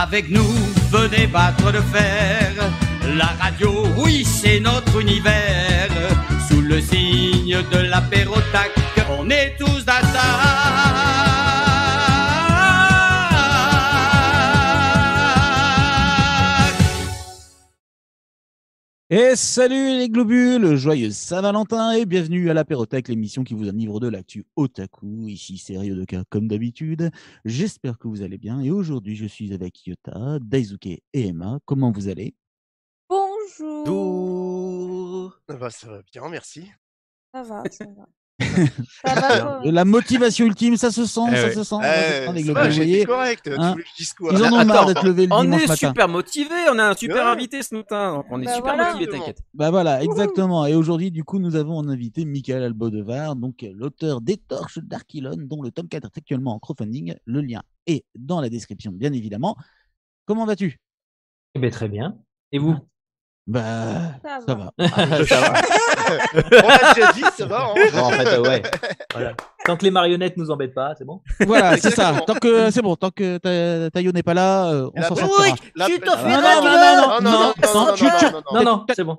Avec nous, venez battre le fer. La radio, oui, c'est notre univers. Sous le signe de l'apérotac, on est tous d'attaque. Et salut les globules, joyeux Saint-Valentin et bienvenue à l'apérotac, l'émission qui vous enivre de l'actu otaku. Ici c'est Ryodoka comme d'habitude. J'espère que vous allez bien et aujourd'hui je suis avec Yota, Daisuke et Emma. Comment vous allez? Bonjour. Ça va bien, merci. Ça va. Ça va La motivation ultime, ça se sent, ça se sent. Les globules, vous voyez, correct. hein, Tu voulais que je dise quoi? ils en ont marre d'être levés le on dimanche est matin. super motivés, on a un super Ouais. invité ce matin. On est Bah super voilà. motivés, t'inquiète. Bah voilà, exactement. Et aujourd'hui, du coup, nous avons en invité Michael Albodevar, donc l'auteur des Torches d'Archilon, dont le tome 4 est actuellement en crowdfunding. Le lien est dans la description, bien évidemment. Comment vas-tu? Eh bien, très bien. Et vous? Bah, Ça ça va. va. Ça va. On l'a déjà dit, ça va. Hein. Bon, en fait, ouais. Voilà. Tant que les marionnettes nous embêtent pas, c'est bon. Voilà, c'est ça. Exactement. Tant que c'est bon, tant que Tayo n'est pas là, on s'en sortira. Tu t'en fais Non, là, non, tu non, veux non, non, Non, non, c'est bon.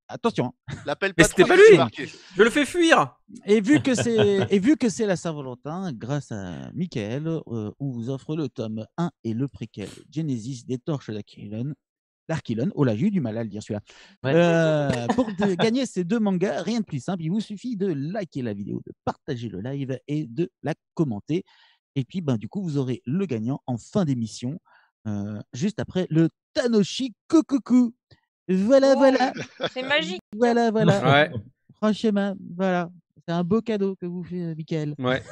Attention. L'appelle Mais pas c'était trop, pas je vais lui. marquer. Je le fais fuir. Et vu que c'est la Saint-Valentin, grâce à Michael, on vous offre le tome 1 et le préquel Genesis des Torches d'Archilon. Oh là, j'ai eu du mal à le dire celui-là. Ouais. Pour gagner ces deux mangas, rien de plus simple, il vous suffit de liker la vidéo, de partager le live et de la commenter. Et puis, du coup, vous aurez le gagnant en fin d'émission, juste après le Tanoshi Kokuku. Voilà, voilà, C'est magique. voilà. Ouais. Franchement, voilà. C'est un beau cadeau que vous fait Michael. Ouais.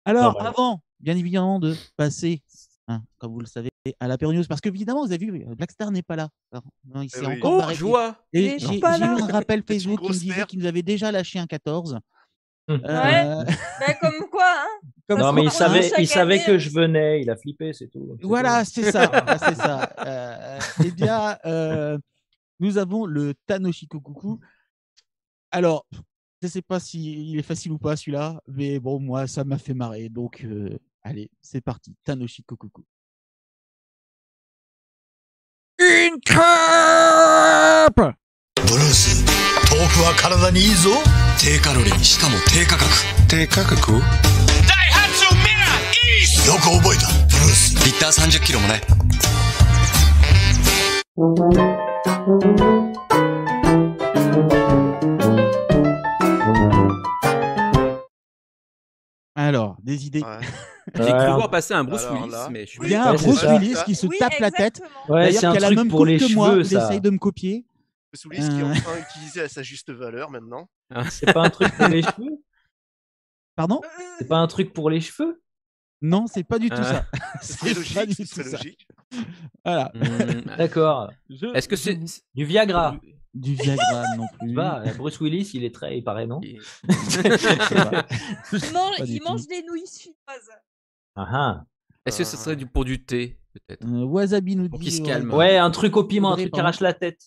Alors, Normal. avant, bien évidemment, de passer, comme vous le savez, à la News, parce que évidemment, vous avez vu, Blackstar n'est pas là. Alors, non, il s'est Eh oui. encore Oh, barré. joie. Il Et est j'ai pas eu là. un rappel C'est une Facebook qui me grosse disait merde. qu'il nous avait déjà lâché un 14. Ouais. Bah, comme quoi, hein. Comme Non, quoi, mais il qu'on hein. savait, chaque il savait année, que on- je venais, il a flippé, c'est tout. C'est Voilà, tout. c'est ça. C'est ça. Eh bien, nous avons le Tanoshi Kokuku. Alors, je ne sais pas s'il est facile ou pas celui-là, mais bon, moi, ça m'a fait marrer. Donc, allez, c'est parti. Tanoshi Kokuku. Une crêpe! ブルース豆腐は体にいいぞ低カロリーしかも低価格低価格よく覚えたブルースリッター30キロもね Alors, des idées. Ouais. J'ai cru voir passer un Bruce Alors Willis, là- mais je suis Il y a un Ouais, c'est Bruce ça. Willis qui se Oui, tape la tête. exactement. Ouais, D'ailleurs, c'est un qui a la truc même pour coupe les que moi. cheveux, Il ça. essaye de me copier. Bruce Willis qui est enfin utilisé à sa juste valeur maintenant. C'est pas un truc pour les cheveux? Pardon? C'est pas un truc pour les cheveux? Non, c'est pas du tout Ah. ça. C'est C'est pas logique, du c'est tout ça. logique. Voilà. D'accord. Est-ce que c'est. Du Viagra. Du Viagra non plus. Bah, Bruce Willis, il est très, il paraît, non? Pas du Il tout. mange des nouilles chinoises. Ah ah. Est-ce que ce serait pour du thé, peut-être? Wasabi nous Pour dit. qu'il se calme. Ouais, un truc au piment, un Faudrait, truc qui pardon. arrache la tête.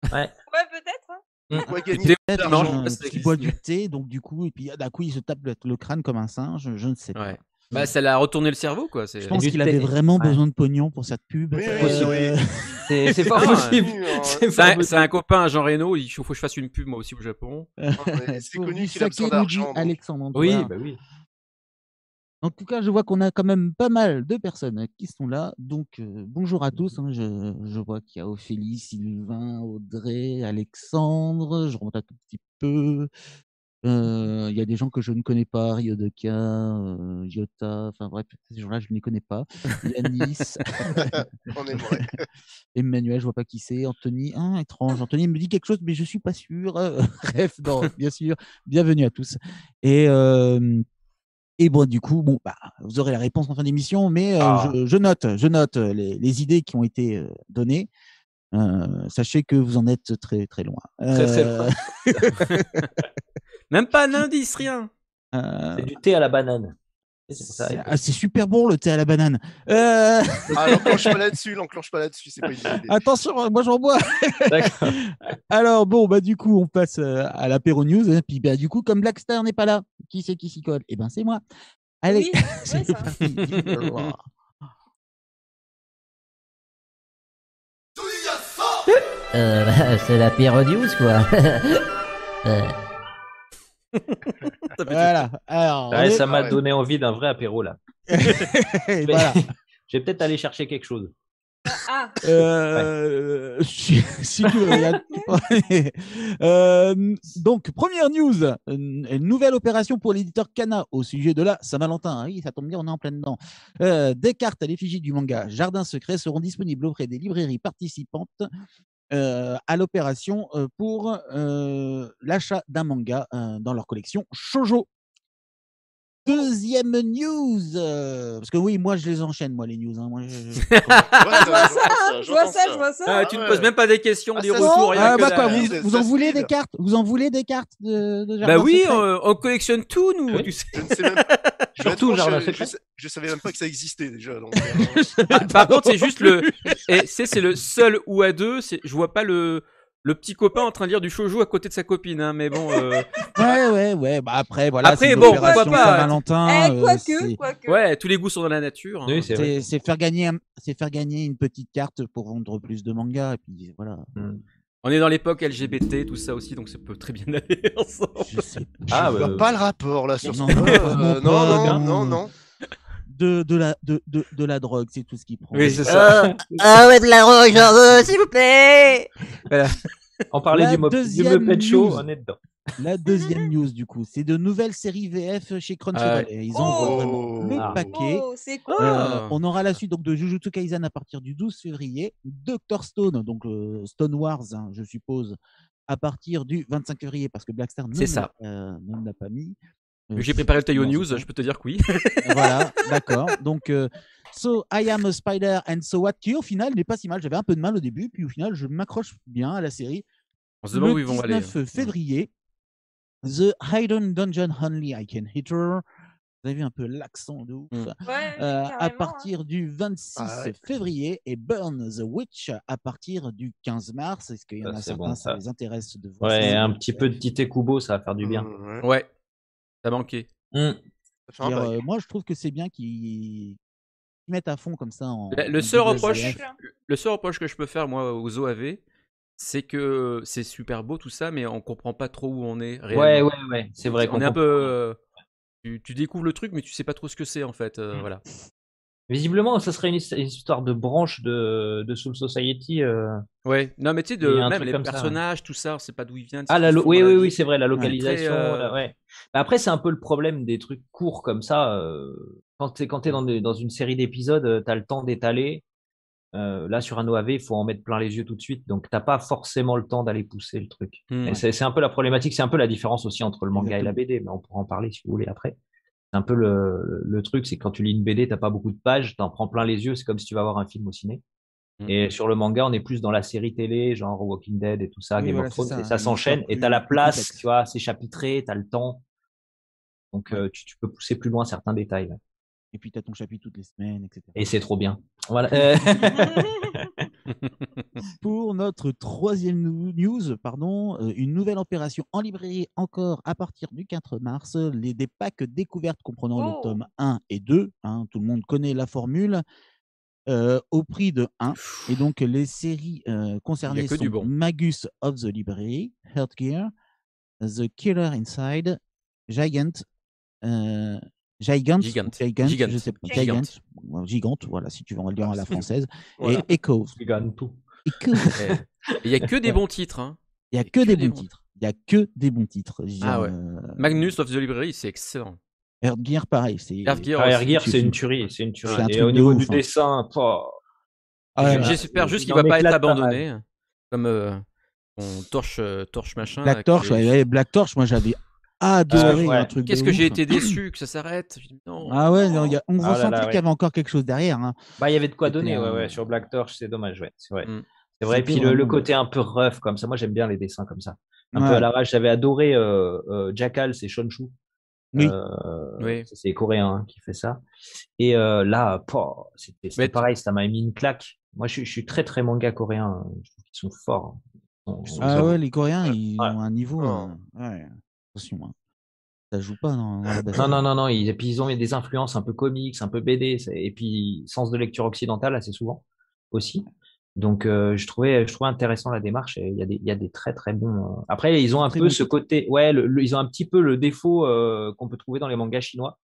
Ouais. Ouais, peut-être. Hein. Pourquoi Thé, gagner Peut-être Non, parce qu'il boit du thé, donc du coup, et puis d'un coup, il se tape le crâne comme un singe. Je ne sais pas. Ouais. Bah, ça l'a retourné le cerveau, quoi. Je pense du qu'il thé. avait vraiment Ouais. besoin de pognon pour cette pub. Oui, Euh, C'est pas Ah, possible. C'est C'est pas C'est un copain, Jean Reno, il faut que je fasse une pub moi aussi au Japon. C'est pour connu du qu'il a besoin saké, nous dit d'argent. donc. Alexandre. Oui, Voilà. bah oui. En tout cas, je vois qu'on a quand même pas mal de personnes qui sont là. Donc, bonjour à tous. Hein. Je vois qu'il y a Ophélie, Sylvain, Audrey, Alexandre. Je remonte un tout petit peu. Il y a des gens que je ne connais pas. Ryodoka, Yota. Enfin bref, ces gens-là, je ne les connais pas. Yanis, On aimerait. Emmanuel, je vois pas qui c'est. Anthony, étrange. Anthony me dit quelque chose, mais je suis pas sûr. Bref, non, bien sûr. Bienvenue à tous. Et bon, du coup, vous aurez la réponse en fin d'émission, mais je note les idées qui ont été données. Sachez que vous en êtes très très loin. Très, très loin. Même pas un indice, rien. C'est du thé à la banane. C'est pour ça. C'est super bon le thé à la banane. Ah, l'enclenche pas là-dessus, c'est pas une idée. Attention, moi j'en bois. D'accord. Alors bon, du coup, on passe à l'apéro news. Hein, puis du coup, comme Blackstar n'est pas là, qui c'est qui s'y colle? Eh ben, c'est moi. Allez, Oui, c'est ouais, ça. parti. C'est la pire news, quoi. Voilà. Alors, Ouais, ça m'a donné envie d'un vrai apéro là. Et voilà. Je vais peut-être aller chercher quelque chose. Ah, Si tu veux, donc, première news, une nouvelle opération pour l'éditeur Kana au sujet de la Saint-Valentin. Oui, ça tombe bien, on est en plein dedans. Des cartes à l'effigie du manga Jardin Secret seront disponibles auprès des librairies participantes à l'opération pour l'achat d'un manga dans leur collection Shoujo. Deuxième news, parce que oui, moi je les enchaîne, moi les news. Hein. Moi, je vois ça. Ah, tu ne poses même pas des questions, des ça retours, rien Ah, que bah dalle. quoi, vous en voulez des cartes? Vous en voulez des cartes de Jardin Bah oui, Secret on collectionne tout, nous, Oui. tu sais. Je ne sais même Surtout honnêtement, Jardin je Secret. je savais même pas que ça existait déjà. Donc, Par contre, c'est juste le. Et c'est le seul ou à deux. Je vois pas le petit copain en train de lire du shoujo à côté de sa copine, hein, mais bon. Ouais. Bah après, voilà. Après, c'est une bon, opération pourquoi pas. Saint-Valentin. Quoique. Ouais, tous les goûts sont dans la nature. Oui, c'est vrai. C'est faire gagner une petite carte pour vendre plus de mangas. Et puis voilà. On est dans l'époque LGBT, tout ça aussi, donc ça peut très bien aller ensemble. Je sais Ah, je vois pas le rapport là sur Non, ce non, point. non, Non. de la drogue, c'est tout ce qu'il prend. Oui, c'est ça. Ah ouais, de la roche, j'en veux, s'il vous plaît. On parlait La du deuxième Muppet Show, news. on est dedans. La deuxième news, du coup, c'est de nouvelles séries VF chez Crunchyroll. Ah Et ils envoient vraiment le Ah. paquet. Oh, c'est cool. Ah. On aura la suite donc de Jujutsu Kaisen à partir du 12 février, Dr Stone, donc Stone Wars, hein, je suppose, à partir du 25 février, parce que Blackstar ne C'est ça. ne l'a pas mis. J'ai préparé le Taillot Stone Wars, News, c'est ça. je peux te dire que oui. Voilà, d'accord. Donc, So I Am a Spider and So What, qui au final n'est pas si mal. J'avais un peu de mal au début, puis au final, je m'accroche bien à la série. On se demande Le où ils vont aller. 19 février, The Hidden Dungeon Only I Can Hit Her. Vous avez vu un peu l'accent de ouf. Ouais, À carrément, partir du 26 Ah ouais. février et Burn the Witch à partir du 15 mars. Est-ce qu'il y en Ça, a c'est certains, bon, ça ça. les intéresse de voir Ouais, ça un petit peu de Tite Kubo, ça va faire du bien. Ouais, ça manquait. Ça fait un Dire, bail. moi, je trouve que c'est bien qu'ils mettent à fond comme ça. Le seul double reproche, VF. le seul reproche que je peux faire moi aux OAV, c'est que c'est super beau tout ça, mais on comprend pas trop où on est réellement. Ouais, c'est vrai. On est un peu. Tu découvres le truc, mais tu sais pas trop ce que c'est en fait. Voilà. Visiblement, ça serait une histoire de branche de Soul Society. Ouais. Non, mais tu sais, Il y a un même truc les comme ça. personnages, tout ça, on sait pas d'où ils viennent. Ah, ce qu'ils font oui, dans la vie. c'est vrai, la localisation. Très, ouais. Bah, après, c'est un peu le problème des trucs courts comme ça. Quand t'es dans une série d'épisodes, t'as le temps d'étaler. Là, sur un OAV, il faut en mettre plein les yeux tout de suite. Donc, t'as pas forcément le temps d'aller pousser le truc. Et c'est un peu la problématique. C'est un peu la différence aussi entre le manga et la BD. Mais on pourra en parler si vous voulez après. C'est un peu le truc, c'est que quand tu lis une BD, t'as pas beaucoup de pages, t'en prends plein les yeux, c'est comme si tu vas voir un film au ciné. Et sur le manga, on est plus dans la série télé, genre Walking Dead et tout ça, Oui, Game voilà, of Thrones, c'est ça, et ça une s'enchaîne, histoire et plus- t'as la plus place, complexe. tu vois, c'est chapitré, t'as le temps. Donc tu peux pousser plus loin certains détails. Ouais. Et puis, tu as ton chapitre toutes les semaines, etc. Et c'est trop bien. Voilà. Pour notre troisième news, une nouvelle opération en librairie encore à partir du 4 mars. Des packs découvertes comprenant le Oh. tome 1 et 2. Hein, tout le monde connaît la formule. Au prix de 1. Et donc, les séries concernées que du sont bon. Magus of the Library, Heartgear, The Killer Inside, Gigant, Gigant. je sais pas, Gigant. Gigante, voilà, si tu veux en le dire à la française, Voilà. et Echoes. Tu gagnes tout. Echoes. Il y a que des bons titres. Hein. Il y a que des bons titres. Il y a que des bons titres. Je veux Ah dire, ouais. Magnus of the Library, c'est excellent. Heartgear, pareil. C'est Heartgear Ah, aussi. Ergir, tu- c'est tu- une tuerie. C'est une tuerie. C'est un Et truc au de niveau ouf, du hein. dessin, Ah ouais, J'espère juste qu'il il va en pas être éclate pas mal. abandonné. Comme on torche machin. Black là, Torch, qui est- ouais, Black Torch, moi j'avais adoré ouais. un truc Qu'est-ce de que j'ai ouf. été déçu que ça s'arrête. Je dis, non. Ah ouais, non, on Ah là ressentait là, qu'il y avait encore quelque chose derrière. Hein. Bah, il y avait de quoi C'était donner, un- ouais, sur Black Torch, c'est dommage, ouais, c'est vrai. Mm. C'est vrai, et C'était puis le vraiment côté un peu rough comme ça, moi j'aime bien les dessins comme ça. Un peu Ouais. à l'arrache, j'avais adoré Jackal, c'est Shonshu. Oui. Oui. C'est coréen hein, qui fait ça. Et là, c'était Mais pareil, ça m'a mis une claque. Moi je suis très très manga coréen, je trouve qu'ils sont forts. Ils sont- Ah ouais, les Coréens, ils Ouais. ont un niveau. Oh. Ouais. Attention, hein. Ça joue pas dans la baston. Non, et puis ils ont des influences un peu comics, un peu BD, et puis sens de lecture occidentale assez souvent aussi. Donc, je trouvais intéressant la démarche. Et il y a des très très bons. Après, ils ont un Très peu bon ce titre. côté. Ouais, ils ont un petit peu le défaut qu'on peut trouver dans les mangas chinois.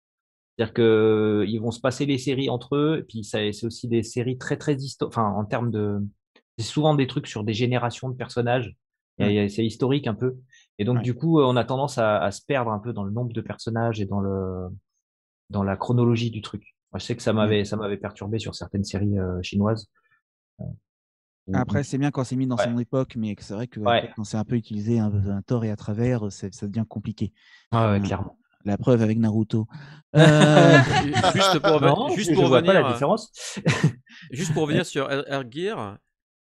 C'est-à-dire que ils vont se passer les séries entre eux. Et puis, c'est aussi des séries très très enfin, en termes de. C'est souvent des trucs sur des générations de personnages. C'est historique un peu. Et donc, Ouais. du coup, on a tendance à se perdre un peu dans le nombre de personnages et dans la chronologie du truc. Moi, je sais que ça m'avait perturbé sur certaines séries chinoises. Après, c'est bien quand c'est mis dans Ouais. son époque, mais c'est vrai que Ouais. quand c'est un peu utilisé un tort et à travers, ça devient compliqué. Ouais, clairement. La preuve avec Naruto. Juste pour, Non, juste je pour vois pas la revenir, différence. juste pour revenir sur Air Gear.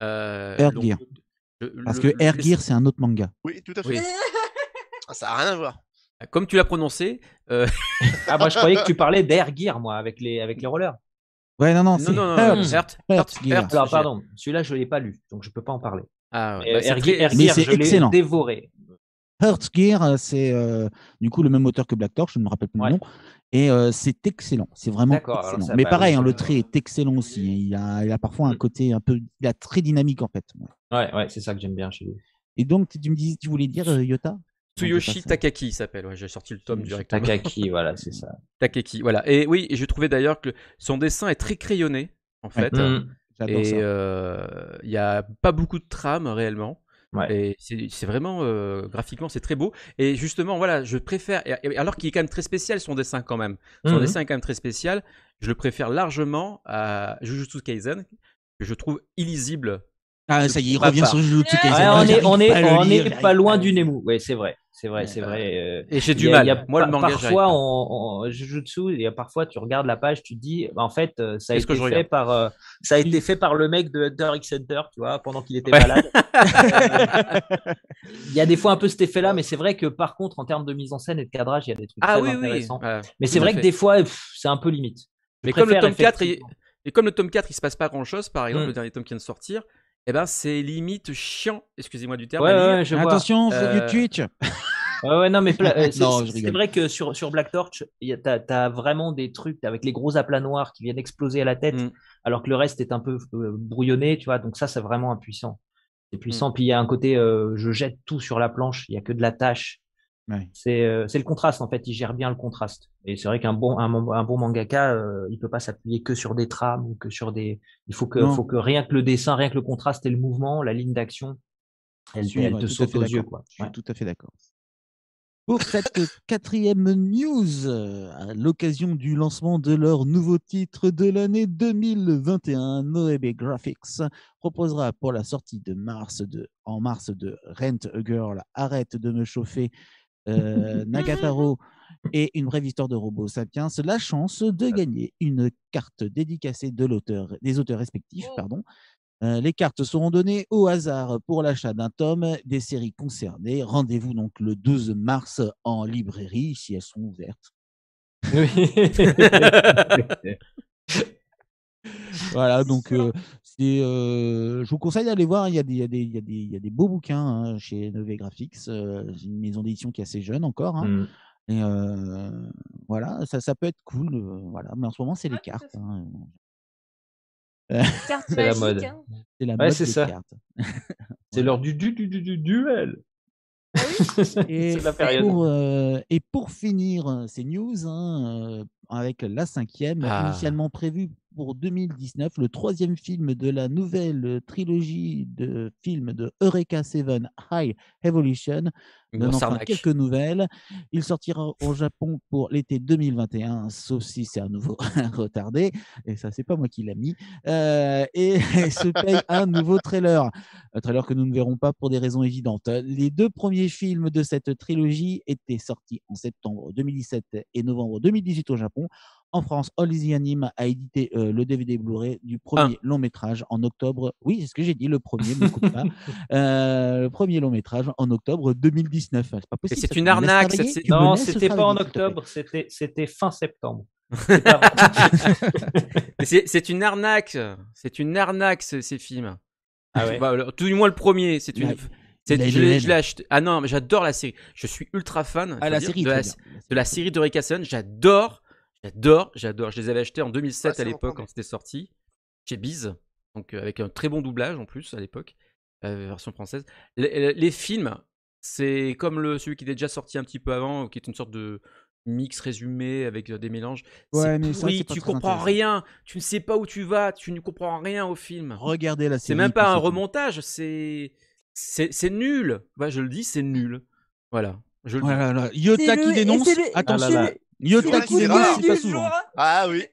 Air donc, Gear. Parce que Air Gear, c'est un autre manga. Oui, tout à fait. Oui. Ah, ça n'a rien à voir. Comme tu l'as prononcé. Ah, moi, je croyais que tu parlais d'Air Gear, moi, avec les rollers. Ouais, non, Non, c'est non, Earth Gear. Alors, pardon, celui-là, je l'ai pas lu, donc je peux pas en parler. Ah, ouais. Mais Bah, c'est Air très- Gear, Mais c'est je l'ai excellent. dévoré. Earth Gear, c'est du coup le même auteur que Black Torch, je ne me rappelle plus le nom. Et c'est excellent, c'est vraiment D'accord, alors excellent. ça, Mais bah pareil, oui, hein, je- le trait est excellent aussi. Il a parfois un côté un peu, il a très dynamique en fait. Ouais, c'est ça que j'aime bien chez lui. Et donc, tu me disais, tu voulais dire Yota? Tsuyoshi Takaki il s'appelle. Ouais, j'ai sorti le tome directement. Takaki, voilà, c'est ça. Takaki, voilà. Et oui, et je trouvais d'ailleurs que son dessin est très crayonné, en fait. J'adore Et ça. il n'y a pas beaucoup de trame réellement. Ouais. Et c'est vraiment, graphiquement, c'est très beau. Et justement, voilà, je préfère, alors qu'il est quand même très spécial son dessin quand même. Son dessin est quand même très spécial. Je le préfère largement à Jujutsu Kaisen, que je trouve illisible. Ah, ça y est, il revient sur Jujutsu Kaisen. Ouais, on J'arrive est pas loin du Nemu. Ouais, c'est vrai. Et j'ai du mal. Moi, le manga, parfois, en Jujutsu, et parfois, tu regardes la page, tu te dis, bah, en fait, ça a Qu'est-ce que été je fait regarde par le mec de Hunter x Hunter, tu vois, pendant qu'il était malade. Il y a des fois un peu cet effet-là, mais c'est vrai que par contre, en termes de mise en scène et de cadrage, il y a des trucs très intéressants. Mais c'est vrai que des fois, c'est un peu limite. Mais comme le tome 4, et comme le tome 4, il se passe pas grand-chose, par exemple, le dernier tome qui vient de sortir, eh ben, c'est limite chiant, excusez-moi du terme. Ouais, je vois. Attention, c'est du Twitch. Ouais, non, mais Non, je c'est rigole. vrai que sur Black Torch, t'as vraiment des trucs avec les gros aplats noirs qui viennent exploser à la tête, alors que le reste est un peu brouillonné, tu vois. Donc ça, c'est vraiment impuissant. C'est puissant. Puis il y a un côté, je jette tout sur la planche, il y a que de la tâche. Ouais. C'est le contraste, en fait. Il gère bien le contraste. Et c'est vrai qu'un bon mangaka, il peut pas s'appuyer que sur des trames ou que sur des. Il faut que rien que le dessin, rien que le contraste et le mouvement, la ligne d'action, elle te saute aux yeux, quoi. Je suis tout à fait d'accord. Pour cette quatrième news, à l'occasion du lancement de leur nouveau titre de l'année 2021, Noebe Graphics proposera pour la sortie en mars de Rent a Girl, Arrête de me chauffer, Nagataro et Une brève histoire de robot sapiens, la chance de gagner une carte dédicacée des auteurs respectifs. Les cartes seront données au hasard pour l'achat d'un tome des séries concernées. Rendez-vous donc le 12 mars en librairie si elles sont ouvertes. Voilà, donc je vous conseille d'aller voir. Il y a des beaux bouquins chez Noebe Graphics. C'est une maison d'édition qui est assez jeune encore. Et voilà, ça peut être cool. Voilà, mais en ce moment, c'est les cartes. C'est la mode. C'est la mode c'est des ça. cartes. C'est l'heure du duel. Et, c'est la période. Et pour finir ces news, avec la 5e, initialement prévue pour 2019, le 3e film de la nouvelle trilogie de films de Eureka 7 High Evolution. Donne enfin quelques nouvelles. Il sortira au Japon pour l'été 2021, sauf si c'est à nouveau retardé. Et ça, c'est pas moi qui l'ai mis. Et se paye un nouveau trailer. Un trailer que nous ne verrons pas pour des raisons évidentes. Les 2 premiers films de cette trilogie étaient sortis en septembre 2017 et novembre 2018 au Japon. En France, All Easy Anime a édité le DVD Blu-ray du premier long métrage en octobre. Oui, c'est ce que j'ai dit, le premier, ne coupe pas. Le premier long métrage en octobre 2019. C'est pas possible. Et c'est une arnaque. Non, c'était pas en octobre, c'était fin septembre. C'est une arnaque. C'est une arnaque, ces films. Ah ouais. Tout du moins le premier. C'est une. Je l'ai acheté. Ah non, mais j'adore la série. Je suis ultra fan de la série de Eureka 7. J'adore. Je les avais achetés en 2007 à l'époque quand c'était sorti chez Biz. donc avec un très bon doublage en plus à l'époque, version française. Les films, c'est comme celui qui était déjà sorti un petit peu avant, qui est une sorte de mix résumé avec des mélanges. Ouais, C'est mais ça, pourri, c'est pas tu très comprends intéressant. rien, tu ne sais pas où tu vas, tu ne comprends rien au film. Regardez la série. C'est même puis pas un c'est tout. remontage, c'est nul. Bah, je le dis, c'est nul. Voilà, je le dis. Voilà, Yota qui dénonce. Attention, Ah là là. Yota C'est qui le dénonce, coup c'est de pas du souvent. jour. Ah oui.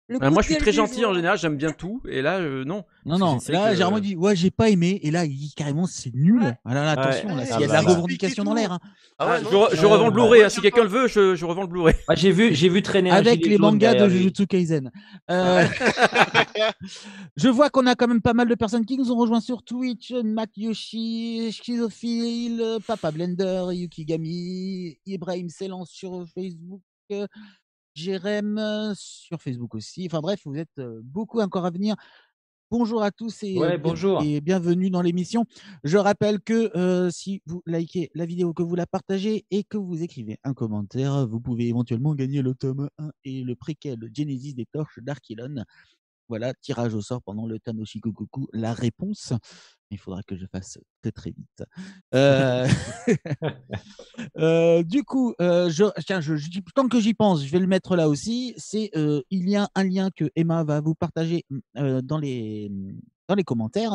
Le Moi, coup je suis de très gueule du gentil en jour. général, j'aime bien tout. Et là, non. Non, Parce que non, je sais là, que- Jérôme dit, ouais, j'ai pas aimé, et là, il dit carrément, c'est nul. Ouais. Ah là là, attention, Ouais. là, Ah s'il y a de bah, la bah. revendication dans l'air. Hein. Ah ouais, je, non, je revends le Blu-ray, hein, si j'aime quelqu'un pas. le veut, je revends le Blu-ray. Moi, j'ai vu traîner un Avec gilet les jaune mangas de derrière lui. Jujutsu Kaisen. Je vois qu'on a quand même pas mal de personnes qui nous ont rejoints sur Twitch. Matt Yoshi, Schizophile, Papa Blender, Yukigami, Ibrahim s'élance sur Facebook, Jérém sur Facebook aussi. Enfin bref, vous êtes beaucoup encore à venir. Bonjour à tous Ouais, bonjour. et bienvenue dans l'émission. Je rappelle que si vous likez la vidéo, que vous la partagez et que vous écrivez un commentaire, vous pouvez éventuellement gagner le tome 1 et le préquel Genesis des torches d'Archilon. Voilà, tirage au sort pendant le Tanoshi Kokuku, la réponse. Il faudra que je fasse très très vite. Du coup, tant que j'y pense, je vais le mettre là aussi. Il y a un lien que Emma va vous partager dans les commentaires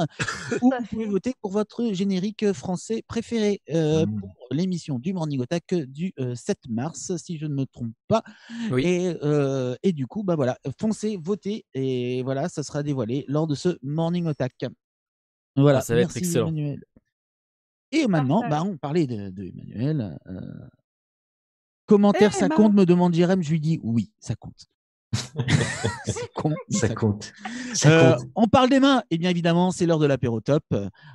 où vous pouvez voter pour votre générique français préféré pour l'émission du Morning Attack du 7 mars, si je ne me trompe pas. Oui. Et du coup, bah voilà, foncez, votez, et voilà, ça sera dévoilé lors de ce Morning Attack. Voilà, Ça va être merci excellent. Emmanuel. Et maintenant, Parfait. on parlait de Emmanuel. Commentaire, ça Emma. compte, me demande Jérém. Je lui dis oui, ça compte. C'est con, mais Ça ça compte. Ça compte. On parle des mains, et bien évidemment, c'est l'heure de l'apéro top.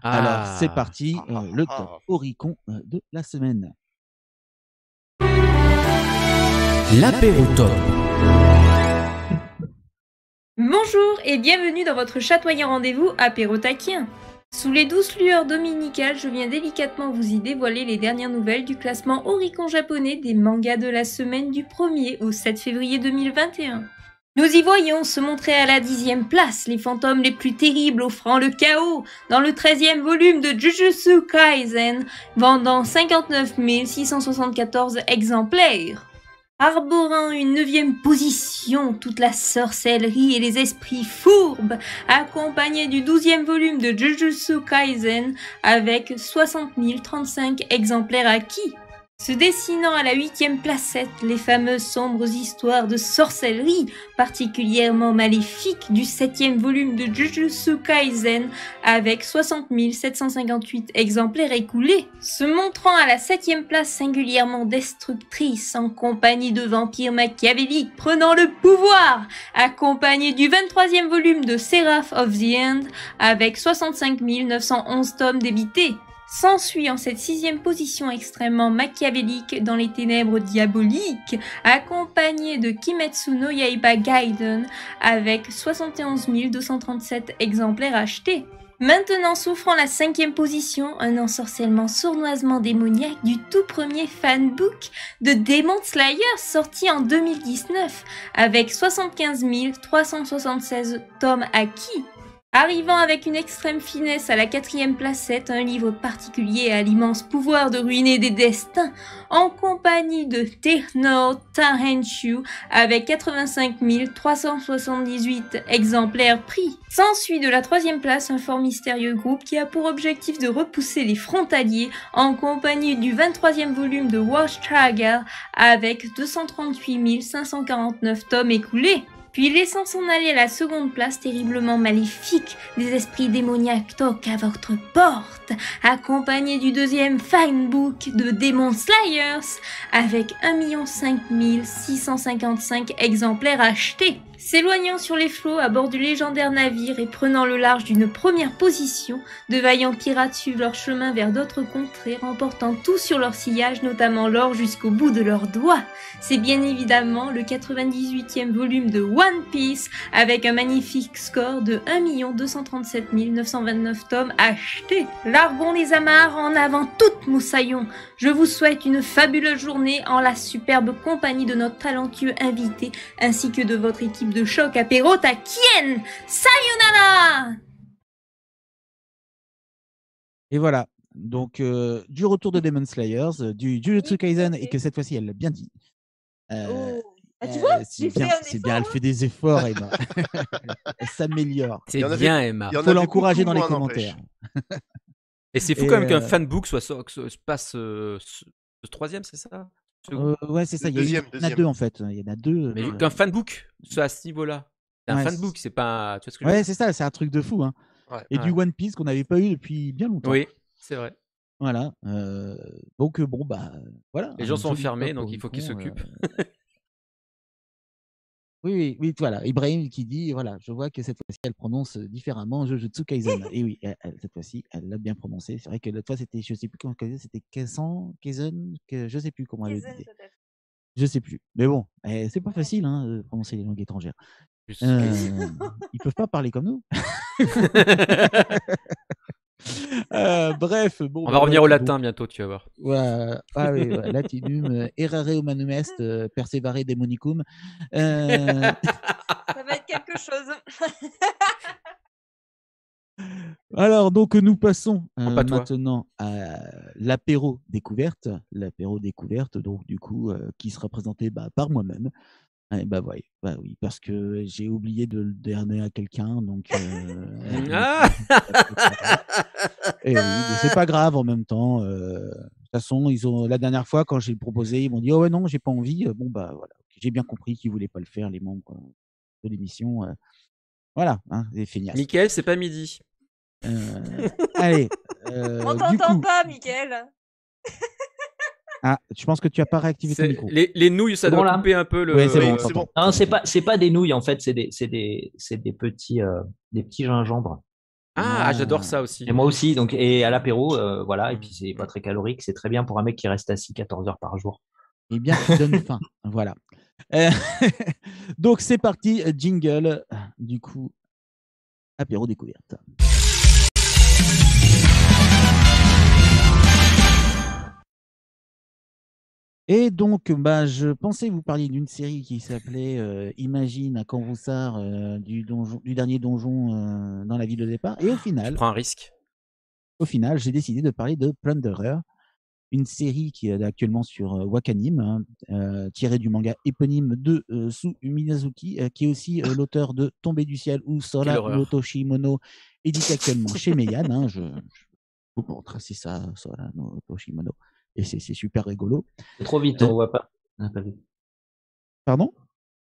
Alors, c'est Ah. parti, le top Oricon de la semaine. L'apéro top. Bonjour et bienvenue dans votre chatoyant rendez-vous apérotakien. Sous les douces lueurs dominicales, je viens délicatement vous y dévoiler les dernières nouvelles du classement Oricon japonais des mangas de la semaine du 1er au 7 février 2021. Nous y voyons se montrer à la 10e place les fantômes les plus terribles offrant le chaos dans le 13e volume de Jujutsu Kaisen, vendant 59 674 exemplaires. Arborant une 9e position, toute la sorcellerie et les esprits fourbes, accompagnés du 12e volume de Jujutsu Kaisen avec 60 035 exemplaires acquis. Se dessinant à la 8e placette, les fameuses sombres histoires de sorcellerie, particulièrement maléfiques, du 7e volume de Jujutsu Kaisen, avec 60 758 exemplaires écoulés. Se montrant à la 7e place singulièrement destructrice, en compagnie de vampires machiavéliques prenant le pouvoir, accompagné du 23e volume de Seraph of the End, avec 65 911 tomes débités. S'ensuit en cette 6e position extrêmement machiavélique dans les ténèbres diaboliques, accompagné de Kimetsu no Yaiba Gaiden avec 71 237 exemplaires achetés. Maintenant s'offrant la 5e position, un ensorcellement sournoisement démoniaque du tout premier fanbook de Demon Slayer sorti en 2019 avec 75 376 tomes acquis. Arrivant avec une extrême finesse à la 4e placette, un livre particulier à l'immense pouvoir de ruiner des destins, en compagnie de Tenno Tahenchu, avec 85 378 exemplaires pris. S'ensuit de la 3e place un fort mystérieux groupe qui a pour objectif de repousser les frontaliers, en compagnie du 23e volume de Watch Trigger, avec 238 549 tomes écoulés. Puis laissant s'en aller à la 2e place terriblement maléfique, des esprits démoniaques toquent à votre porte, accompagné du 2e fanbook de Demon Slayers, avec 1 5 655 exemplaires achetés. S'éloignant sur les flots à bord du légendaire navire et prenant le large d'une première position, de vaillants pirates suivent leur chemin vers d'autres contrées, remportant tout sur leur sillage, notamment l'or jusqu'au bout de leurs doigts. C'est bien évidemment le 98e volume de One Piece, avec un magnifique score de 1 237 929 tomes achetés. Largons les amarres, en avant toutes moussaillons. Je vous souhaite une fabuleuse journée en la superbe compagnie de notre talentueux invité, ainsi que de votre équipe de choc apéro takienne. Sayonara! Et voilà. Donc, du retour de Demon Slayers, du Jujutsu Kaisen, et que cette fois-ci, elle l'a bien dit. Tu vois, c'est bien, elle fait des efforts, Emma. Elle s'améliore. C'est bien, Emma. Il faut l'encourager dans les commentaires. Et c'est fou quand même qu'un fanbook se passe ce troisième, c'est ça? Ouais, c'est ça. Il y en a deux en fait. Il y en a deux. Mais qu'un fanbook à ce niveau-là. C'est un fanbook, c'est pas. Tu vois ce que je veux dire? C'est ça, c'est un truc de fou. Hein. Et du One Piece qu'on n'avait pas eu depuis bien longtemps. Oui, c'est vrai. Voilà. Donc, bon, bah, voilà. Les gens sont enfermés, donc il faut qu'ils s'occupent. Oui, voilà. Ibrahim qui dit, voilà, je vois que cette fois-ci, elle prononce différemment Jujutsu Kaisen. Et oui, cette fois-ci, elle l'a bien prononcé. C'est vrai que l'autre fois, c'était, je sais plus comment c'était Kaisen, que je sais plus comment elle le disait. Je sais plus. Mais bon, c'est pas facile, hein, de prononcer les langues étrangères. Ils peuvent pas parler comme nous. Bref, bon. On va revenir au latin bientôt, tu vas voir. Ouais, oui, latinum, errare humanum est, persevare demonicum. Ça va être quelque chose. Alors, donc, nous passons maintenant à l'apéro découverte. L'apéro découverte, donc, du coup, qui sera présenté par moi-même. Et oui, parce que j'ai oublié de le donner à quelqu'un, donc. Et oui, mais c'est pas grave en même temps. De toute façon, la dernière fois, quand j'ai proposé, ils m'ont dit: oh ouais, non, j'ai pas envie. Bon, bah voilà, j'ai bien compris qu'ils voulaient pas le faire, les membres de l'émission. Voilà, hein, les feignasses. Mickaël, c'est pas midi. Allez. On t'entend pas, Mickaël. Ah, je pense que tu n'as pas réactivé ton micro. Les nouilles, ça doit couper un peu le. Oui, c'est bon. Non, c'est pas des nouilles en fait, c'est des petits gingembres. Ah, j'adore ça aussi. Et moi aussi, donc, et à l'apéro, voilà, et puis c'est pas très calorique, c'est très bien pour un mec qui reste assis 14 heures par jour. Eh bien, ça donne faim, voilà. Donc c'est parti, jingle, du coup, apéro découverte. Et donc, je pensais vous parler d'une série qui s'appelait Imagine à Kanroussard, du dernier donjon dans la ville de départ. Et au final, tu prends un risque. Au final, j'ai décidé de parler de Plunderer, une série qui est actuellement sur Wakanim, tirée du manga éponyme de Su Minazuki, qui est aussi l'auteur de Tombé du ciel ou Sora no Toshimono, édité actuellement chez Meian. Je vous retracer ça, Sora no Toshimono. Et c'est super rigolo. C'est trop vite, on voit pas. On n'a pas vu. Pardon?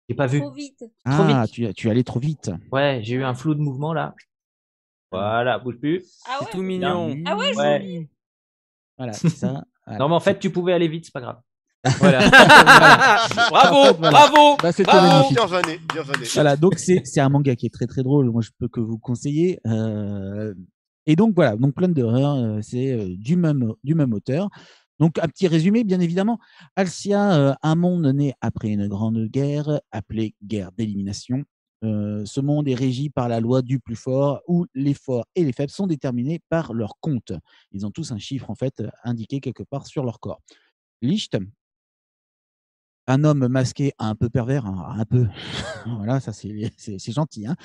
J'ai pas vu. Trop vite. Ah, tu allais trop vite. Ouais, j'ai eu un flou de mouvement là. Voilà, bouge plus. Ah ouais. C'est tout mignon. Ah ouais, ouais. Voilà, c'est ça. Voilà. Non, mais en fait, tu pouvais aller vite, c'est pas grave. Voilà. Bravo, bravo. C'était magnifique. Bienvenue. Voilà, donc c'est un manga qui est très très drôle. Moi, je peux que vous conseiller. Et donc voilà, donc Plunderer, c'est du même auteur. Donc, un petit résumé, bien évidemment. Alcia, un monde né après une grande guerre, appelée guerre d'élimination. Ce monde est régi par la loi du plus fort, où les forts et les faibles sont déterminés par leur compte. Ils ont tous un chiffre, en fait, indiqué quelque part sur leur corps. Licht, un homme masqué un peu pervers, un peu, voilà, ça c'est gentil, hein,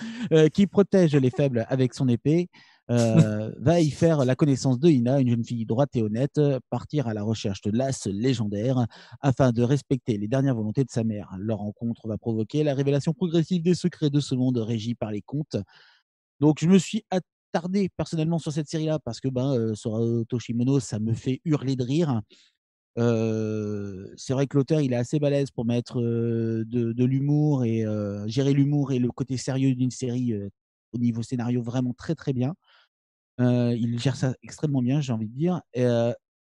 qui protège les faibles avec son épée, va y faire la connaissance de Ina, une jeune fille droite et honnête, partir à la recherche de l'as légendaire afin de respecter les dernières volontés de sa mère. Leur rencontre va provoquer la révélation progressive des secrets de ce monde régi par les contes. Donc je me suis attardé personnellement sur cette série-là parce que Sora Toshimono, ça me fait hurler de rire. C'est vrai que l'auteur, il est assez balèze pour mettre de l'humour et gérer l'humour et le côté sérieux d'une série au niveau scénario vraiment très très bien. Il gère ça extrêmement bien, j'ai envie de dire.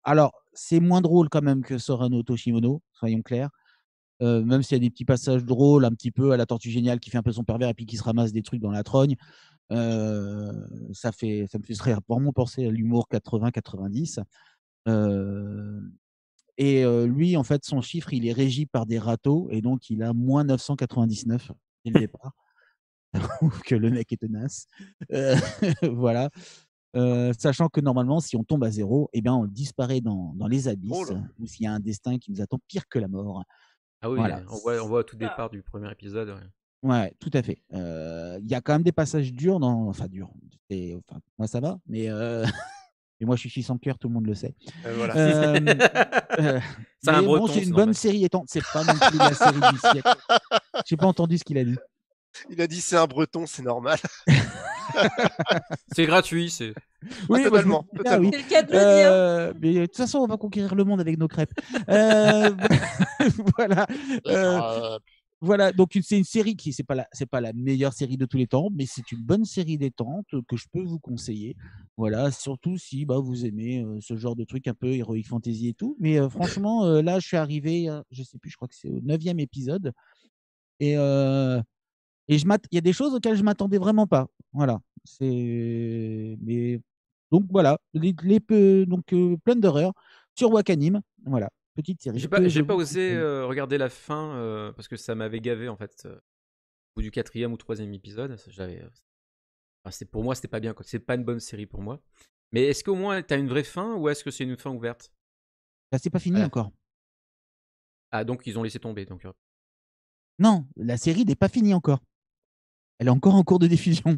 Alors, c'est moins drôle quand même que Sora no Toshimono, soyons clairs. Même s'il y a des petits passages drôles, un petit peu à la Tortue Géniale qui fait un peu son pervers et puis qui se ramasse des trucs dans la trogne. Ça me fait vraiment penser à l'humour 80-90. Et lui, en fait, son chiffre, il est régi par des râteaux, et donc il a moins 999 dès le départ. Que le mec est tenace. Voilà. Sachant que normalement, si on tombe à zéro, eh bien, on disparaît dans les abysses, ou s'il y a un destin qui nous attend pire que la mort. Ah oui, voilà. on voit au tout départ du premier épisode. Ouais, tout à fait. Il y a quand même des passages durs. Enfin, moi ça va, mais Et moi, je suis sans cœur, tout le monde le sait. Voilà. C'est un mais breton, c'est c'est une normal. bonne série étante. C'est pas non plus la série du siècle. J'ai pas entendu ce qu'il a dit. Il a dit c'est un breton, c'est normal. C'est gratuit, c'est. Oui, moi, je me totalement, dis bien, totalement. oui. C'est le cas de le dire. Mais de toute façon, on va conquérir le monde avec nos crêpes. Voilà. Voilà, donc c'est une série qui c'est pas la meilleure série de tous les temps, mais c'est une bonne série détente que je peux vous conseiller. Voilà, surtout si vous aimez ce genre de truc un peu Heroic Fantasy et tout. Mais franchement, là, je suis arrivé, je sais plus, je crois que c'est au 9e épisode, et il y a des choses auxquelles je m'attendais vraiment pas. Voilà, mais donc voilà, donc plein d'horreur sur Wakanim. Voilà. Petite série. J'ai pas osé regarder la fin parce que ça m'avait gavé en fait. Au bout du 4e ou 3e épisode, pour moi, c'était pas bien. C'est pas une bonne série pour moi. Mais est-ce qu'au moins t'as une vraie fin ou est-ce que c'est une fin ouverte? C'est pas fini encore. Ah, donc ils ont laissé tomber. Donc... Non, la série n'est pas finie encore. Elle est encore en cours de diffusion.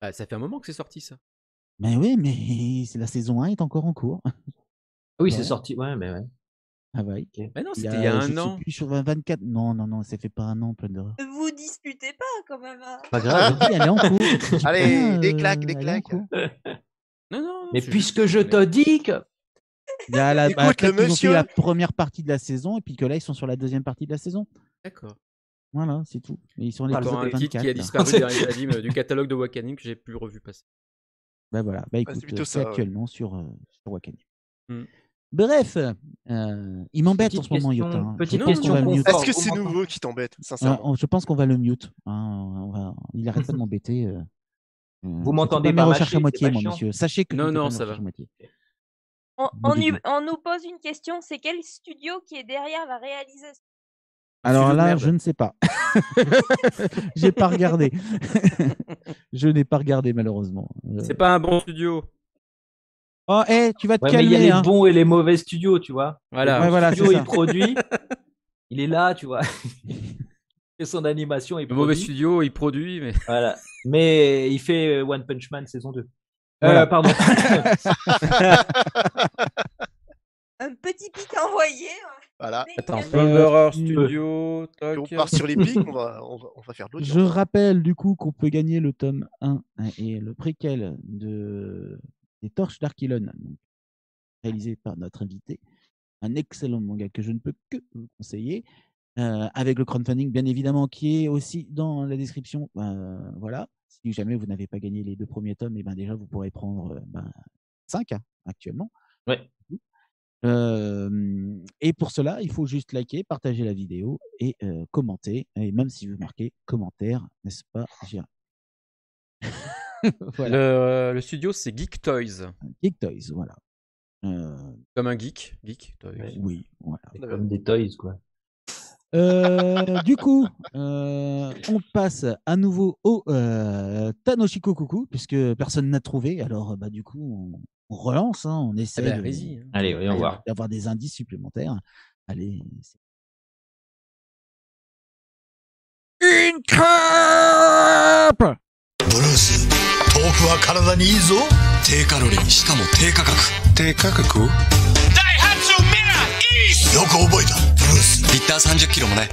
Ah, ça fait un moment que c'est sorti ça. Mais oui, mais la saison 1 est encore en cours. Oui, c'est sorti. Ouais, mais ouais. Ah ouais. Okay. Mais non, c'était il y a un an. Plus, sur 24. Non, ça fait pas un an, plein d'heures. Ne vous disputez pas quand même. Hein. Pas grave. Elle est en cours. Allez, des claques. Non. Mais puisque je te dis que. Il y a Écoute, le ils ont fait monsieur. la première partie de la saison et puis que là, ils sont sur la deuxième partie de la saison. D'accord. Voilà, c'est tout. Et ils sont les Encore un 24, titre qui a disparu derrière les abîmes du catalogue de Wakanim que j'ai plus revu passer. Voilà. Écoute, c'est actuellement sur Wakanim. Bref, il m'embête en ce moment, Yotin. Petite question. Est-ce que c'est nouveau qui t'embête, sincèrement? Je pense qu'on va le mute. Il arrête pas de m'embêter. Vous m'entendez pas pas mes recherches à mâcher, moitié, c'est moi, pas monsieur. Sachez que non, ça va. On nous pose une question, c'est quel studio qui est derrière la réalisation? Alors là, je ne sais pas. J'ai pas regardé. Je n'ai pas regardé, malheureusement. C'est pas un bon studio. Oh, tu vas te calmer. Mais il y a les bons et les mauvais studios, tu vois. Voilà. Voilà, studio, il produit. Il est là, tu vois. Il fait son animation. Le mauvais studio, il produit. Mais... Voilà. Mais il fait One Punch Man saison 2. Voilà. Pardon. Un petit pic envoyé. Voilà. Attends, Thunderer Studio. On part sur les pics, on va faire de l'audience. Je rappelle du coup qu'on peut gagner le tome 1 et le préquel des Torches d'Archilon, réalisé par notre invité. Un excellent manga que je ne peux que vous conseiller. Avec le crowdfunding, bien évidemment, qui est aussi dans la description. Voilà. Si jamais vous n'avez pas gagné les 2 premiers tomes, et déjà vous pourrez prendre 5 actuellement. Ouais. Et pour cela, il faut juste liker, partager la vidéo et commenter. Et même si vous marquez commentaire, n'est-ce pas, Gérard? Voilà. Le studio, c'est Geek Toys. Geek Toys, voilà. Comme un geek Toys. Oui, voilà. Comme des toys, quoi. Du coup, on passe à nouveau au Tanoshiko Kuku, puisque personne n'a trouvé. Alors, du coup, on relance, on essaie Allez, voyons voir. d'avoir des indices supplémentaires. Allez. Une crêpe! ブルース豆腐は体にいいぞ低カロリーしかも低価格低価格ダイハツミライースよく覚えたブルースリッター30キロもね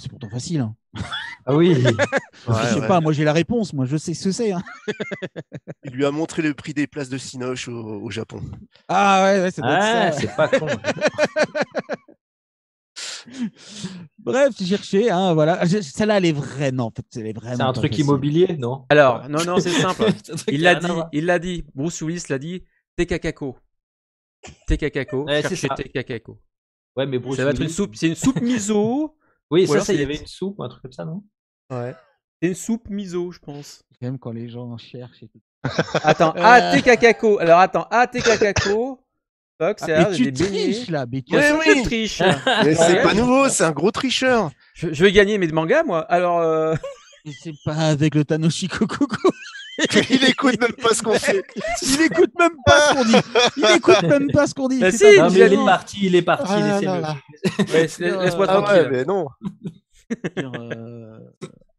C'est pourtant facile. Hein. Ah oui. Je sais pas, moi j'ai la réponse, moi je sais ce que c'est. Hein. Il lui a montré le prix des places de Cinoche au Japon. Ah ouais, c'est ça. C'est pas con. Bref, j'ai cherché, hein, voilà. Celle-là, elle est vraie, non, en fait, elle est vraiment. C'est un truc immobilier, non? Alors, non, c'est simple. Il l'a dit. Bruce Willis l'a dit. TKKako. TKKako. Cherchez TKKako. Ouais, mais Bruce ça va être une soupe. C'est une soupe miso. Oui, ça, il y avait une soupe ou un truc comme ça, non? Ouais. C'est une soupe miso, je pense. J'aime quand les gens cherchent et tout. Attends, TKKako. Alors, attends, TKKako. Tu triches là, mais tu triches. Mais c'est pas nouveau, c'est un gros tricheur. Je vais gagner mes mangas, moi. Alors. C'est pas avec le Tanoshiko Kuku. Il écoute même pas ce qu'on fait. Il écoute même pas ce qu'on dit. Il écoute même pas ce qu'on dit. Bah C'est si, pas Non, mais j'ai il dit. est parti, il est parti. Ah là laissez-le. là. Ouais, laisse-moi Ah tranquille. ouais, mais non. dire,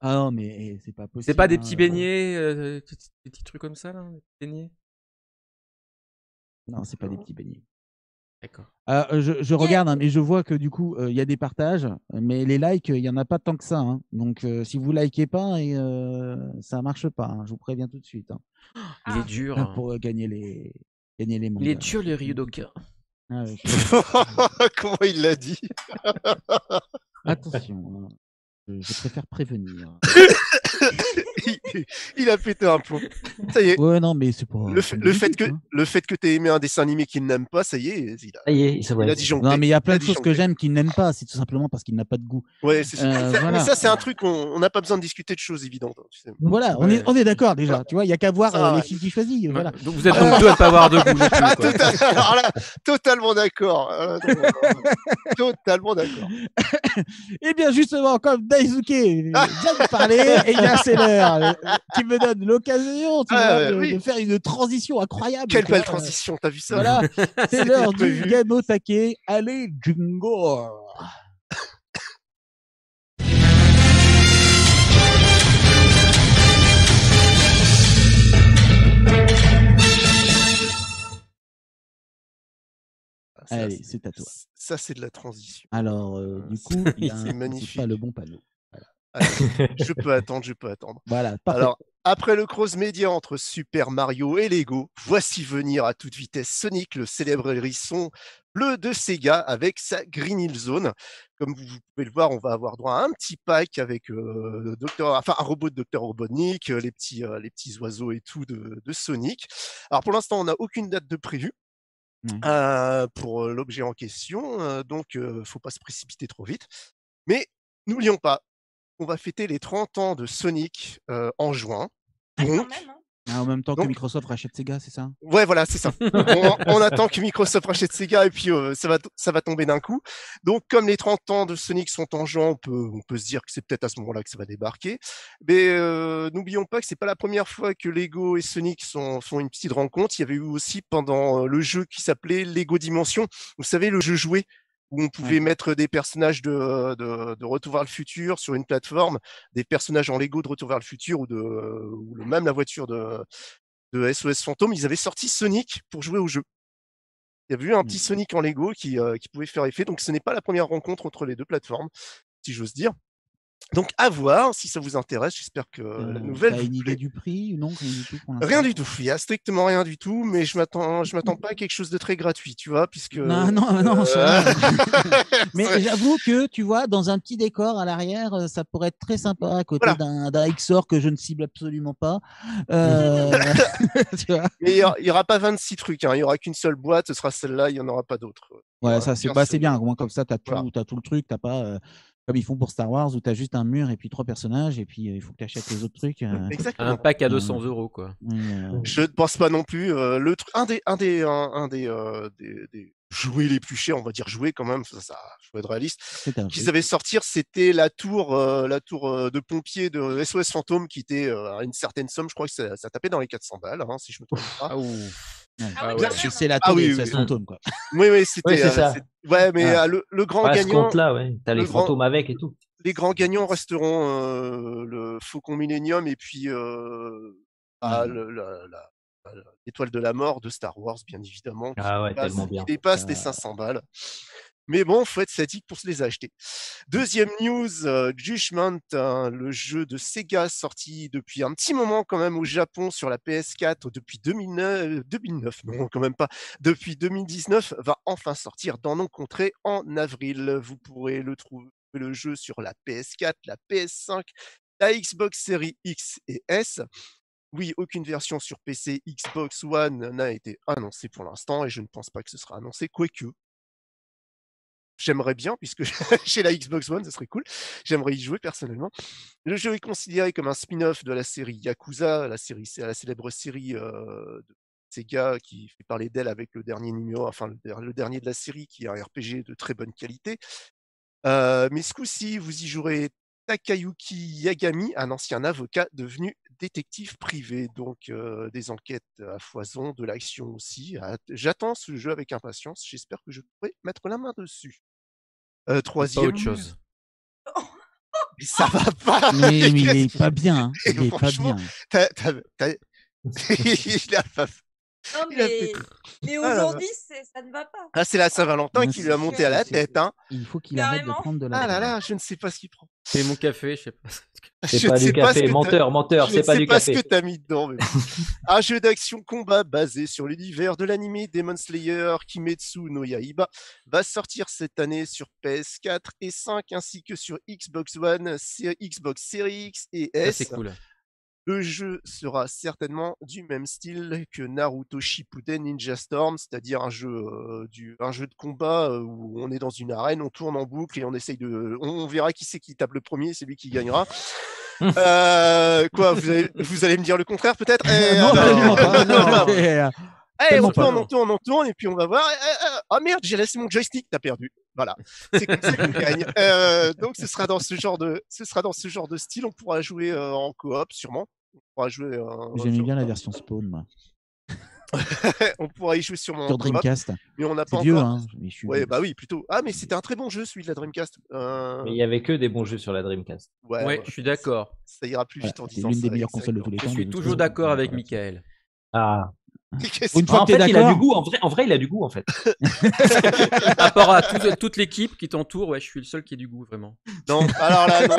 Ah non, mais c'est pas possible. C'est pas des hein, petits beignets, des petits trucs comme ça, là, des petits beignets? Non, c'est pas des petits beignets. D'accord. Je regarde, hein, mais je vois que du coup, il y a des partages, mais les likes, il y en a pas tant que ça. Hein. Donc, si vous likez pas, ça marche pas. Hein, je vous préviens tout de suite. Hein. Il est dur. Hein. Pour gagner les mangas. Il est dur, les Ryudoka. Ah, ouais, Comment il l'a dit? Attention, hein, je préfère prévenir. Il a pété un plomb. Ça y est. Ouais, non, mais c'est pas. Le c'est fait logique, hein. que tu aies aimé un dessin animé qu'il n'aime pas, ça y est, Ça y est, il a disjoncté. Non, mais il y a plein Il de choses que disjoncté. j'aime qu'il n'aime pas. C'est tout simplement parce qu'il n'a pas de goût. Ouais, c'est ça. Voilà. Mais ça, c'est un truc, on n'a pas besoin de discuter de choses évidentes. Tu sais. Voilà, Ouais. on est d'accord déjà. Tu vois, il y a qu'à voir Ça, les ouais. filles qui choisissent. Voilà. Donc vous êtes donc deux à ne pas avoir de goût non plus, Ah, quoi. alors là, totalement d'accord. Totalement d'accord. Eh bien, justement, comme Daisuke vient de parler, et bien c'est l'heure qui me donne l'occasion tu vois, de faire une transition incroyable. Quelle tu belle vois, transition, t'as vu ça? Voilà, c'est C'était l'heure du prévu. Game Otake. Allez, Jingo. Ça, Allez, c'est à toi. Ça, c'est de la transition. Alors, du coup, il y a c'est c'est magnifique. pas le bon panneau. Allez, je peux attendre. Voilà, parfait. Alors, après le cross-média entre Super Mario et Lego, voici venir à toute vitesse Sonic, le célèbre hérisson bleu de Sega avec sa Green Hill Zone. Comme vous pouvez le voir, on va avoir droit à un petit pack avec un robot de Dr Robotnik, les petits oiseaux et tout de Sonic. Alors pour l'instant, on n'a aucune date de prévue. Pour l'objet en question, donc faut pas se précipiter trop vite. Mais n'oublions pas, on va fêter les 30 ans de Sonic en juin. Donc, En même temps que Microsoft rachète Sega, c'est ça? ouais, voilà, c'est ça. On attend que Microsoft rachète Sega et puis ça va tomber d'un coup. Donc, comme les 30 ans de Sonic sont en juin, on peut se dire que c'est peut-être à ce moment-là que ça va débarquer. Mais n'oublions pas que c'est pas la première fois que Lego et Sonic font une petite rencontre. Il y avait eu aussi pendant le jeu qui s'appelait Lego Dimension. Vous savez, le jeu jouet où on pouvait mettre des personnages de Retour vers le futur sur une plateforme, des personnages en Lego de Retour vers le futur ou même la voiture de SOS Fantôme. Ils avaient sorti Sonic pour jouer au jeu. Il y avait eu un petit Sonic en Lego qui pouvait faire effet. Donc, ce n'est pas la première rencontre entre les deux plateformes, si j'ose dire. Donc, à voir si ça vous intéresse. J'espère que la nouvelle. T'as vous une plaît. idée du prix ou non? Rien du tout pour l'instant. Rien du tout. Il y a strictement rien du tout, mais je m'attends pas à quelque chose de très gratuit, tu vois, puisque. Non, ça. Mais j'avoue que, tu vois, dans un petit décor à l'arrière, ça pourrait être très sympa à côté d'un XOR que je ne cible absolument pas. Tu vois. Mais il n'y aura pas 26 trucs, hein. Il n'y aura qu'une seule boîte, ce sera celle-là, il n'y en aura pas d'autres. Ouais, ça c'est bien. Au moins comme ça, t'as tout le truc, t'as pas comme ils font pour Star Wars où t'as juste un mur et puis 3 personnages et puis il faut que t'achètes les autres trucs. Exactement. Un pack à 200 €, quoi. Je ne pense pas non plus. Un des jouets les plus chers, on va dire jouets quand même, ça faut être réaliste, qu'ils avaient sortir, c'était la tour de pompier de SOS Fantôme qui était à une certaine somme, je crois que ça tapait dans les 400 balles, hein, si je me trompe pas. C'est la tour des SOS Fantôme, quoi. Oui, c'était c'est ça. Ouais, mais le grand gagnant. Là, ouais. T'as les fantômes avec et tout. Les grands gagnants resteront le Faucon Millennium et puis l'étoile de la mort de Star Wars, bien évidemment, qui dépasse les 500 balles. Mais bon, faut être sadique pour se les acheter. Deuxième news, Judgment, le jeu de Sega sorti depuis un petit moment quand même au Japon sur la PS4 depuis 2009, non quand même pas, depuis 2019, va enfin sortir dans nos contrées en avril. Vous pourrez le trouver le jeu sur la PS4, la PS5, la Xbox Series X et S. Oui, aucune version sur PC, Xbox One n'a été annoncée pour l'instant et je ne pense pas que ce sera annoncé, quoique. J'aimerais bien, puisque j'ai la Xbox One, ce serait cool. J'aimerais y jouer personnellement. Le jeu est considéré comme un spin-off de la série Yakuza, la célèbre série de Sega qui fait parler d'elle avec le dernier numéro, enfin le dernier de la série qui est un RPG de très bonne qualité. Mais ce coup-ci, vous y jouerez Takayuki Yagami, un ancien avocat devenu détective privé. Donc des enquêtes à foison, de l'action aussi. J'attends ce jeu avec impatience. J'espère que je pourrai mettre la main dessus. Pas Troisième. autre chose. Mais ça va pas. Mais il est pas bien. hein. Et Il est pas franchement, bien. il a pas. Non, Il a fait- mais Ah là là. aujourd'hui, ça ne va pas. Ah, c'est la Saint-Valentin qui lui a monté à la tête. Hein. Il faut qu'il arrête de Carrément. prendre de la Ah là drogue. là, je ne sais pas ce qu'il prend. C'est mon café, je sais pas. C'est Je pas ne sais du pas ce café. que Menteur, Je c'est ne pas sais du pas ce café. que t'as mis dedans. Mais bon. Un jeu d'action-combat basé sur l'univers de l'anime Demon Slayer Kimetsu no Yaiba va sortir cette année sur PS4 et 5 ainsi que sur Xbox One, Xbox Series X et Ça, S. c'est cool. Le jeu sera certainement du même style que Naruto Shippuden Ninja Storm, c'est-à-dire un jeu de combat où on est dans une arène, on tourne en boucle et on essaye on verra qui c'est qui tape le premier, c'est lui qui gagnera. Quoi, vous allez me dire le contraire peut-être? Non, absolument pas. Non, tellement on tourne et puis on va voir. Ah merde, j'ai laissé mon joystick, t'as perdu. Voilà, c'est comme ça qu'on gagne. Donc ce sera dans ce genre de style. On pourra jouer en coop sûrement. On pourra jouer. J'aimais bien la version Spawn, moi. On pourra y jouer sûrement Sur en coop, Dreamcast. mais on n'a pas C'est vieux, encore. hein. Mais je suis Ouais, vieux. bah oui, plutôt. Ah, mais c'était un très bon jeu celui de la Dreamcast. Mais il y avait que des bons jeux sur la Dreamcast. Ouais, je suis d'accord. Ça ira plus vite Voilà, en c'est disant l'une des ça, meilleures consoles de tous les Je temps. suis de toute toujours façon. d'accord avec Voilà. Michael. Ah. Une fois En que t'es fait, il a du d'accord. goût. En vrai, il a du goût en fait. Par rapport à toute l'équipe qui t'entoure, ouais, je suis le seul qui a du goût, vraiment. Non, alors là, non.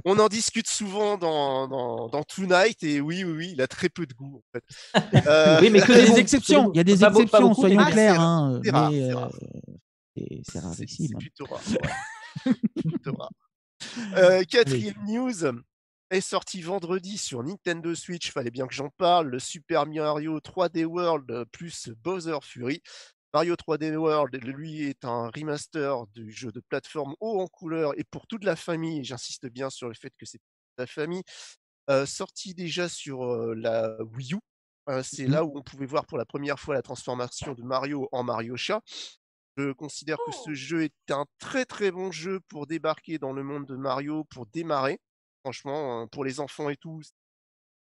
On en discute souvent dans Tonight et oui, il a très peu de goût en fait. Oui, mais que Il y a des des bons. exceptions. Il y a des Pas beau- pas exceptions, beaucoup, soyons mais- clairs. c'est rare, hein, c'est rare, mais, c'est rare. c'est C'est rarissime. plutôt rare. Ouais. Plutôt rare. Quatrième news est sorti vendredi sur Nintendo Switch. Fallait bien que j'en parle. Le Super Mario 3D World plus Bowser Fury. Mario 3D World, lui, est un remaster du jeu de plateforme haut en couleur et pour toute la famille. J'insiste bien sur le fait que c'est pour toute la famille. Sorti déjà sur la Wii U. C'est là où on pouvait voir pour la première fois la transformation de Mario en Mario Chat. Je considère que ce jeu est un très très bon jeu pour débarquer dans le monde de Mario, pour démarrer. Franchement, pour les enfants et tout, c'est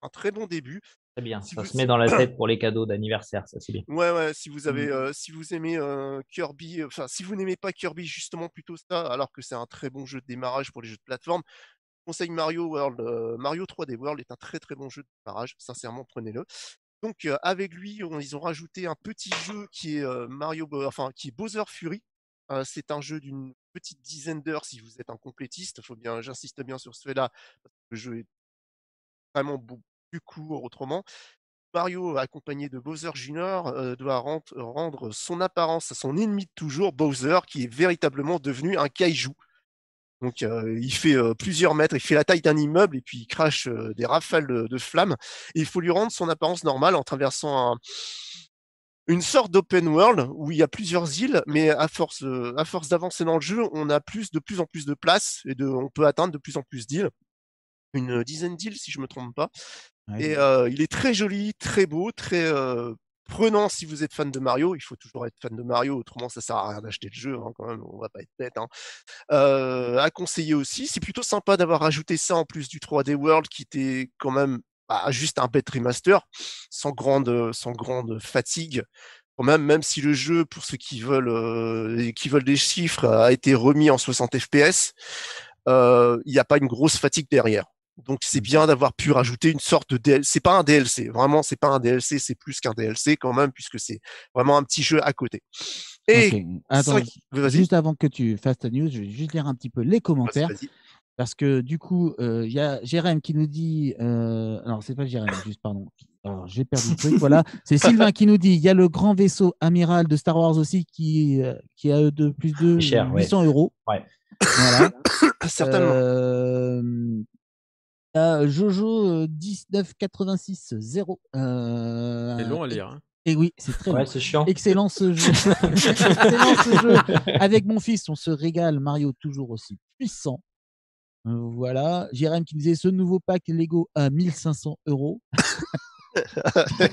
un très bon début. Très bien. Si Ça vous- se met dans la tête pour les cadeaux d'anniversaire, ça c'est bien. Ouais, si vous aimez Kirby, enfin si vous n'aimez pas Kirby, justement plutôt ça, alors que c'est un très bon jeu de démarrage pour les jeux de plateforme, je conseille Mario 3D World est un très très bon jeu de démarrage, sincèrement prenez-le. Donc avec lui, ils ont rajouté un petit jeu qui est qui est Bowser Fury. C'est un jeu d'une petite dizaine d'heures si vous êtes un complétiste. J'insiste bien sur cela, parce que le jeu est vraiment plus court autrement. Mario, accompagné de Bowser Jr., doit rendre son apparence à son ennemi de toujours, Bowser, qui est véritablement devenu un kaiju. Donc il fait plusieurs mètres, il fait la taille d'un immeuble et puis il crache des rafales de flammes. Et il faut lui rendre son apparence normale en traversant une sorte d'open world où il y a plusieurs îles, mais à force d'avancer dans le jeu, on a de plus en plus de place et on peut atteindre de plus en plus d'îles. Une dizaine d'îles si je me trompe pas. Ouais. Et il est très joli, très beau, très prenant si vous êtes fan de Mario. Il faut toujours être fan de Mario, autrement ça sert à rien d'acheter le jeu, hein, quand même, on va pas être bête. Hein. À conseiller aussi, c'est plutôt sympa d'avoir rajouté ça en plus du 3D World qui était quand même juste un bête remaster, sans grande fatigue. Quand même si le jeu, pour ceux qui veulent des chiffres, a été remis en 60 FPS, il n'y a pas une grosse fatigue derrière. Donc c'est bien d'avoir pu rajouter une sorte de DLC. C'est pas un DLC, vraiment, c'est pas un DLC, c'est plus qu'un DLC quand même, puisque c'est vraiment un petit jeu à côté. Et Ok. Attends, juste avant que tu fasses ta news, je vais juste lire un petit peu les commentaires. Vas-y. Parce que du coup, il y a Jérém qui nous dit. Alors, c'est pas Jérém, juste pardon. Alors, j'ai perdu le truc. Voilà. C'est Sylvain qui nous dit il y a le grand vaisseau amiral de Star Wars aussi qui a de plus de cher, 800 euros. Ouais. Voilà. Certainement. Jojo 1986-0. C'est long à lire. Hein. Et oui, c'est très long. C'est chiant. Excellent ce jeu. Excellent ce jeu. Avec mon fils, on se régale. Mario toujours aussi puissant. Voilà. Jérém qui disait ce nouveau pack Lego à 1500 euros.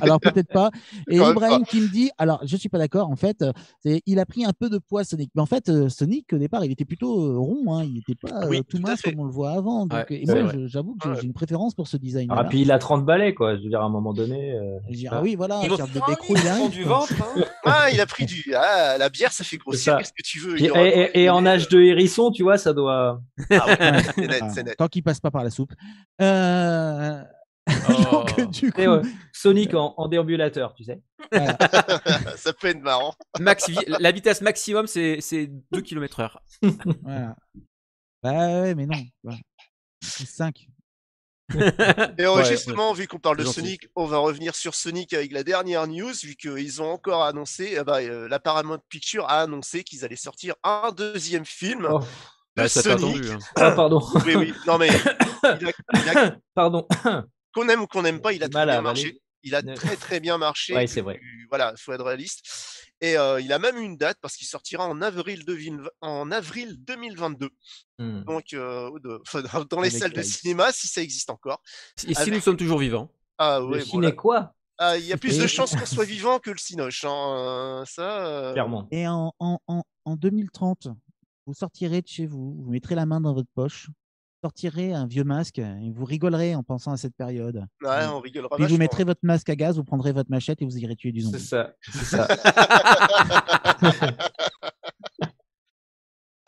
Alors peut-être pas. Et Quand même Ibrahim pas. qui me dit, alors je suis pas d'accord, en fait, il a pris un peu de poids Sonic. Mais en fait, Sonic au départ, il était plutôt rond, hein, il n'était pas Oui, tout tout à mince fait. comme on le voit avant. Donc, Ouais, et c'est moi, vrai. j'avoue que Ouais. j'ai une préférence pour ce design. Ah, puis il a 30 balais, quoi. Je veux dire, à un moment donné. Je dis, voilà. ah oui, voilà, Il carte de grandit, décro, il Ils font arrive. du quoi. ventre, hein. Ah, il a pris du. Ah, la bière, ça fait grossir. ça. Qu'est-ce que tu veux? Puis- Il aura et en âge de hérisson, tu vois, ça doit. Ah oui, Ouais. c'est net, Ah, c'est net. tant qu'il passe pas par la soupe. Euh, Oh. Donc, du coup, Et ouais, Sonic en déambulateur, tu sais. voilà. Ça peut être marrant. La vitesse maximum, c'est 2 km/h. Voilà. Bah ouais, mais non. Voilà. 5. Et Ouais, justement, vu qu'on parle de c'est gentil. Sonic, on va revenir sur Sonic avec la dernière news, vu qu'ils ont encore annoncé, la Paramount Pictures a annoncé qu'ils allaient sortir un deuxième film Oh. de Bah, ça t'a Sonic. attendu. Hein. Ah, pardon. Oui, oui. Non, mais Pardon. qu'on aime ou qu'on n'aime pas, il a très Mal à bien avaler. marché. Il a très très bien marché. Ouais, c'est vrai. Voilà, faut être réaliste. Et il a même une date parce qu'il sortira en avril 2022. Donc dans les Avec salles de Ice. cinéma, si ça existe encore. Et si nous sommes toujours vivants. Ah Le ouais, ciné quoi? il y a plus de chances qu'on soit vivant que le cinoche. Hein. Clairement. Et en 2030, vous sortirez de chez vous, vous mettrez la main dans votre poche, sortirez un vieux masque et vous rigolerez en pensant à cette période. Ouais, on rigolera Puis vous vachement. mettrez votre masque à gaz, vous prendrez votre machette et vous irez tuer du C'est zombie. ça. C'est ça.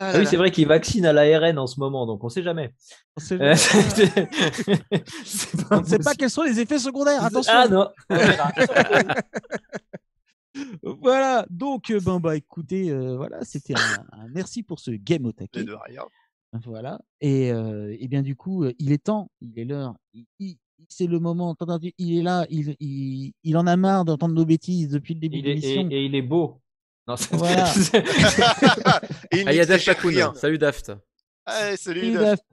Ah Ah là oui, là. c'est vrai qu'ils vaccinent à l'ARN en ce moment, donc on sait jamais. On sait Euh, jamais. c'est On ne sait pas quels sont les effets secondaires, attention. Ah non. On verra. Voilà, donc écoutez, voilà, c'était un merci pour ce game au taquet. De rien. Voilà, et bien du coup, il est temps, il est l'heure, c'est le moment, il est là, il en a marre d'entendre nos bêtises depuis le début de l'émission. Et il est beau. Non, Voilà. Et Ah, il y a Daft n'exagère Pakun. rien. Salut Daft. Ah, salut Et Daft.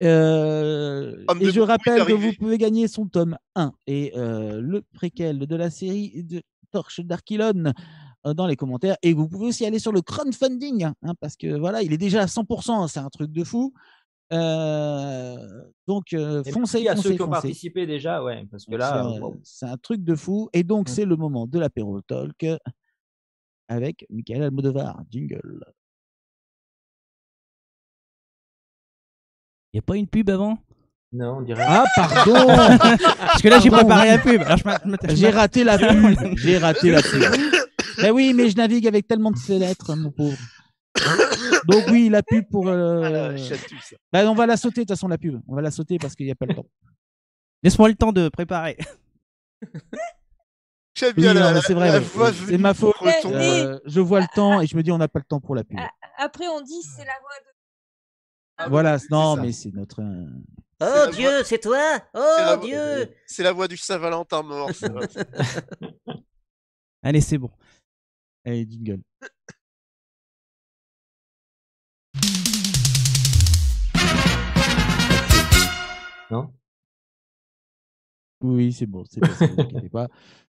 et de je beaucoup rappelle est que arrivé. vous pouvez gagner son tome 1 et le préquel de la série de Torche d'Archilon dans les commentaires. Et vous pouvez aussi aller sur le crowdfunding, hein, parce que voilà, il est déjà à 100%, hein, c'est un truc de fou. Donc, Et foncez, merci à ceux foncez, qui ont foncez. participé déjà, ouais, parce que Donc, là, c'est un truc de fou. Et donc, c'est le moment de l'apéro talk avec Michael Almodovar. Jingle. Il n'y a pas une pub avant? non, on dirait. Ah, pardon. Parce que là, j'ai Pardon, préparé oui. la pub. Alors, J'ai raté la pub. J'ai raté la pub. Ben oui, mais je navigue avec tellement de lettres, mon pauvre. Donc oui, la pub pour. Chatouille, ça. Ben, on va la sauter de toute façon la pub. On va la sauter parce qu'il n'y a pas le temps. Laisse-moi le temps de préparer. J'aime Oui, bien non, la, mais c'est vrai, la ouais. voix C'est venue ma faute. breton. Je vois le temps et je me dis on n'a pas le temps pour la pub. Après, on dit c'est la voix de. Voilà, c'est non, ça. mais c'est notre. Oh la Dieu, voix- c'est toi? C'est Oh la- Dieu! C'est la voix du Saint-Valentin mort. ça. Allez, c'est bon. Allez, jingle. Non. Oui, c'est bon, c'est passé, ne vous inquiétez pas.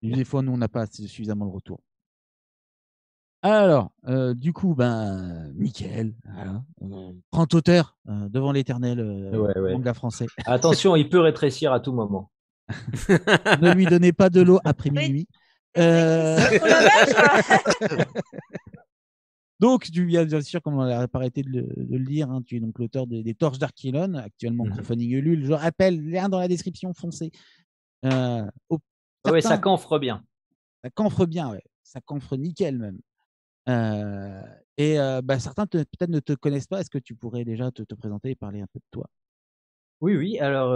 Des fois, nous, on n'a pas suffisamment de retour. Alors, du coup, Mickaël, voilà, grand auteur devant l'éternel Ouais. manga français. Attention, il peut rétrécir à tout moment. Ne lui donnez pas de l'eau après minuit. Donc, tu bien sûr, comme on n'a pas arrêté de le dire, hein, tu es donc l'auteur des Torches d'Archilon, actuellement crowdfunding Ulule. Je rappelle, lien dans la description, foncez. Ouais, ça camphre bien. Ça camphre bien, ouais. Ça camphre nickel même. Certains peut-être ne te connaissent pas. Est-ce que tu pourrais déjà te présenter et parler un peu de toi? Oui. Alors,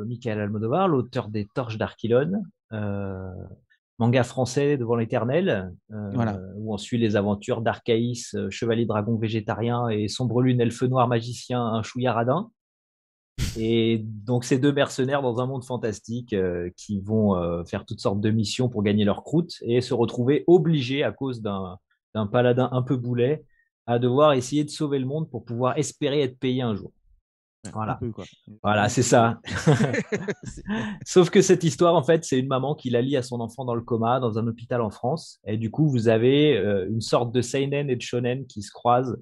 Michael Almodovar, l'auteur des Torches d'Archilon, manga français devant l'éternel, Voilà. où on suit les aventures d'Arcaïs, chevalier dragon végétarien, et Sombre Lune, elfe noir magicien, un chouïa radin. Et donc, ces deux mercenaires dans un monde fantastique qui vont faire toutes sortes de missions pour gagner leur croûte et se retrouver obligés, à cause d'un paladin un peu boulet, à devoir essayer de sauver le monde pour pouvoir espérer être payé un jour. Voilà. Un peu, quoi. Voilà, c'est ça. Sauf que cette histoire, en fait, c'est une maman qui la lie à son enfant dans le coma, dans un hôpital en France. Et du coup, vous avez une sorte de seinen et de shonen qui se croisent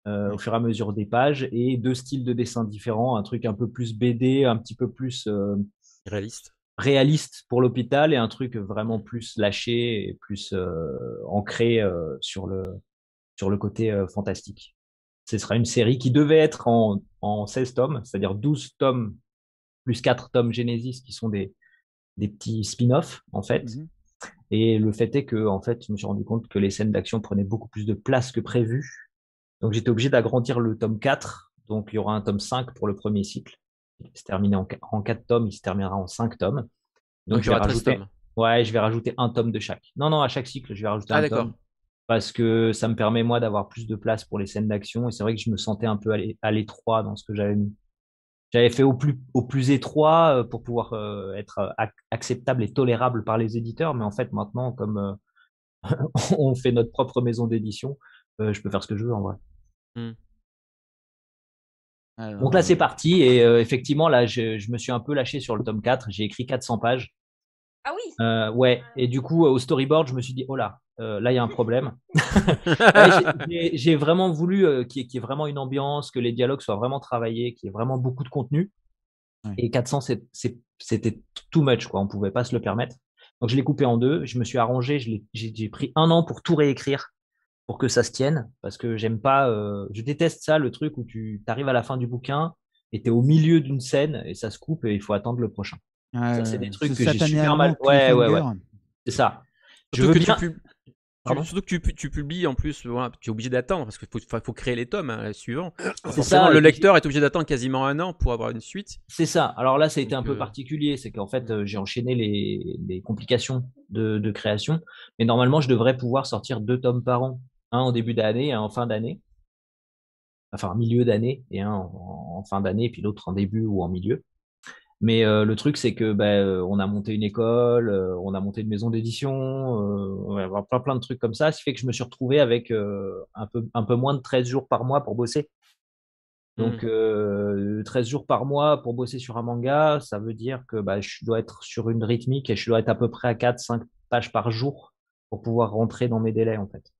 au fur et à mesure des pages, et deux styles de dessin différents, un truc un peu plus BD, un petit peu plus réaliste. réaliste pour l'hôpital et un truc vraiment plus lâché et plus ancré sur le côté fantastique. Ce sera une série qui devait être en 16 tomes, c'est-à-dire 12 tomes plus 4 tomes Genesis qui sont des petits spin-offs en fait. Et le fait est que en fait, je me suis rendu compte que les scènes d'action prenaient beaucoup plus de place que prévu. Donc j'étais obligé d'agrandir le tome 4. Donc il y aura un tome 5 pour le premier cycle. Il se termine en 4 tomes, il se terminera en 5 tomes. Donc il y aura 13 tomes. Ouais, je vais rajouter un tome de chaque. Non, à chaque cycle, je vais rajouter un d'accord. tome. Parce que ça me permet, moi, d'avoir plus de place pour les scènes d'action. Et c'est vrai que je me sentais un peu à l'étroit dans ce que j'avais mis. J'avais fait au plus étroit pour pouvoir être acceptable et tolérable par les éditeurs. Mais en fait, maintenant, comme on fait notre propre maison d'édition, je peux faire ce que je veux en vrai. Alors, Donc là, c'est parti. Et effectivement, là, je me suis un peu lâché sur le tome 4. J'ai écrit 400 pages. Ah oui. Ouais. Et du coup, au storyboard, je me suis dit, oh là, là, il y a un problème. J'ai vraiment voulu qu'il y ait vraiment une ambiance, que les dialogues soient vraiment travaillés, qu'il y ait vraiment beaucoup de contenu. Ouais. Et 400, c'était too much, quoi. On pouvait pas se le permettre. Donc, je l'ai coupé en deux. Je me suis arrangé. J'ai pris 1 an pour tout réécrire, pour que ça se tienne. Parce que j'aime pas, je déteste ça, le truc où tu arrives à la fin du bouquin et tu es au milieu d'une scène et ça se coupe et il faut attendre le prochain. Ça, c'est des trucs que j'ai super mal. Ouais. C'est ça. Surtout que tu publies en plus, voilà, tu es obligé d'attendre parce qu'il faut créer les tomes suivants. C'est ça. Le lecteur est obligé d'attendre quasiment 1 an pour avoir une suite. C'est ça. Alors là, ça a été un peu particulier. C'est qu'en fait, j'ai enchaîné les complications de création. Mais normalement, je devrais pouvoir sortir 2 tomes par an. Un en début d'année et un en fin d'année. Enfin, milieu d'année et un en fin d'année, et puis l'autre en début ou en milieu. Mais le truc, c'est que on a monté une école, on a monté une maison d'édition, on va avoir plein de trucs comme ça. Ce qui fait que je me suis retrouvé avec un peu moins de 13 jours par mois pour bosser. Donc 13 jours par mois pour bosser sur un manga, ça veut dire que je dois être sur une rythmique et je dois être à peu près à 4-5 pages par jour pour pouvoir rentrer dans mes délais en fait.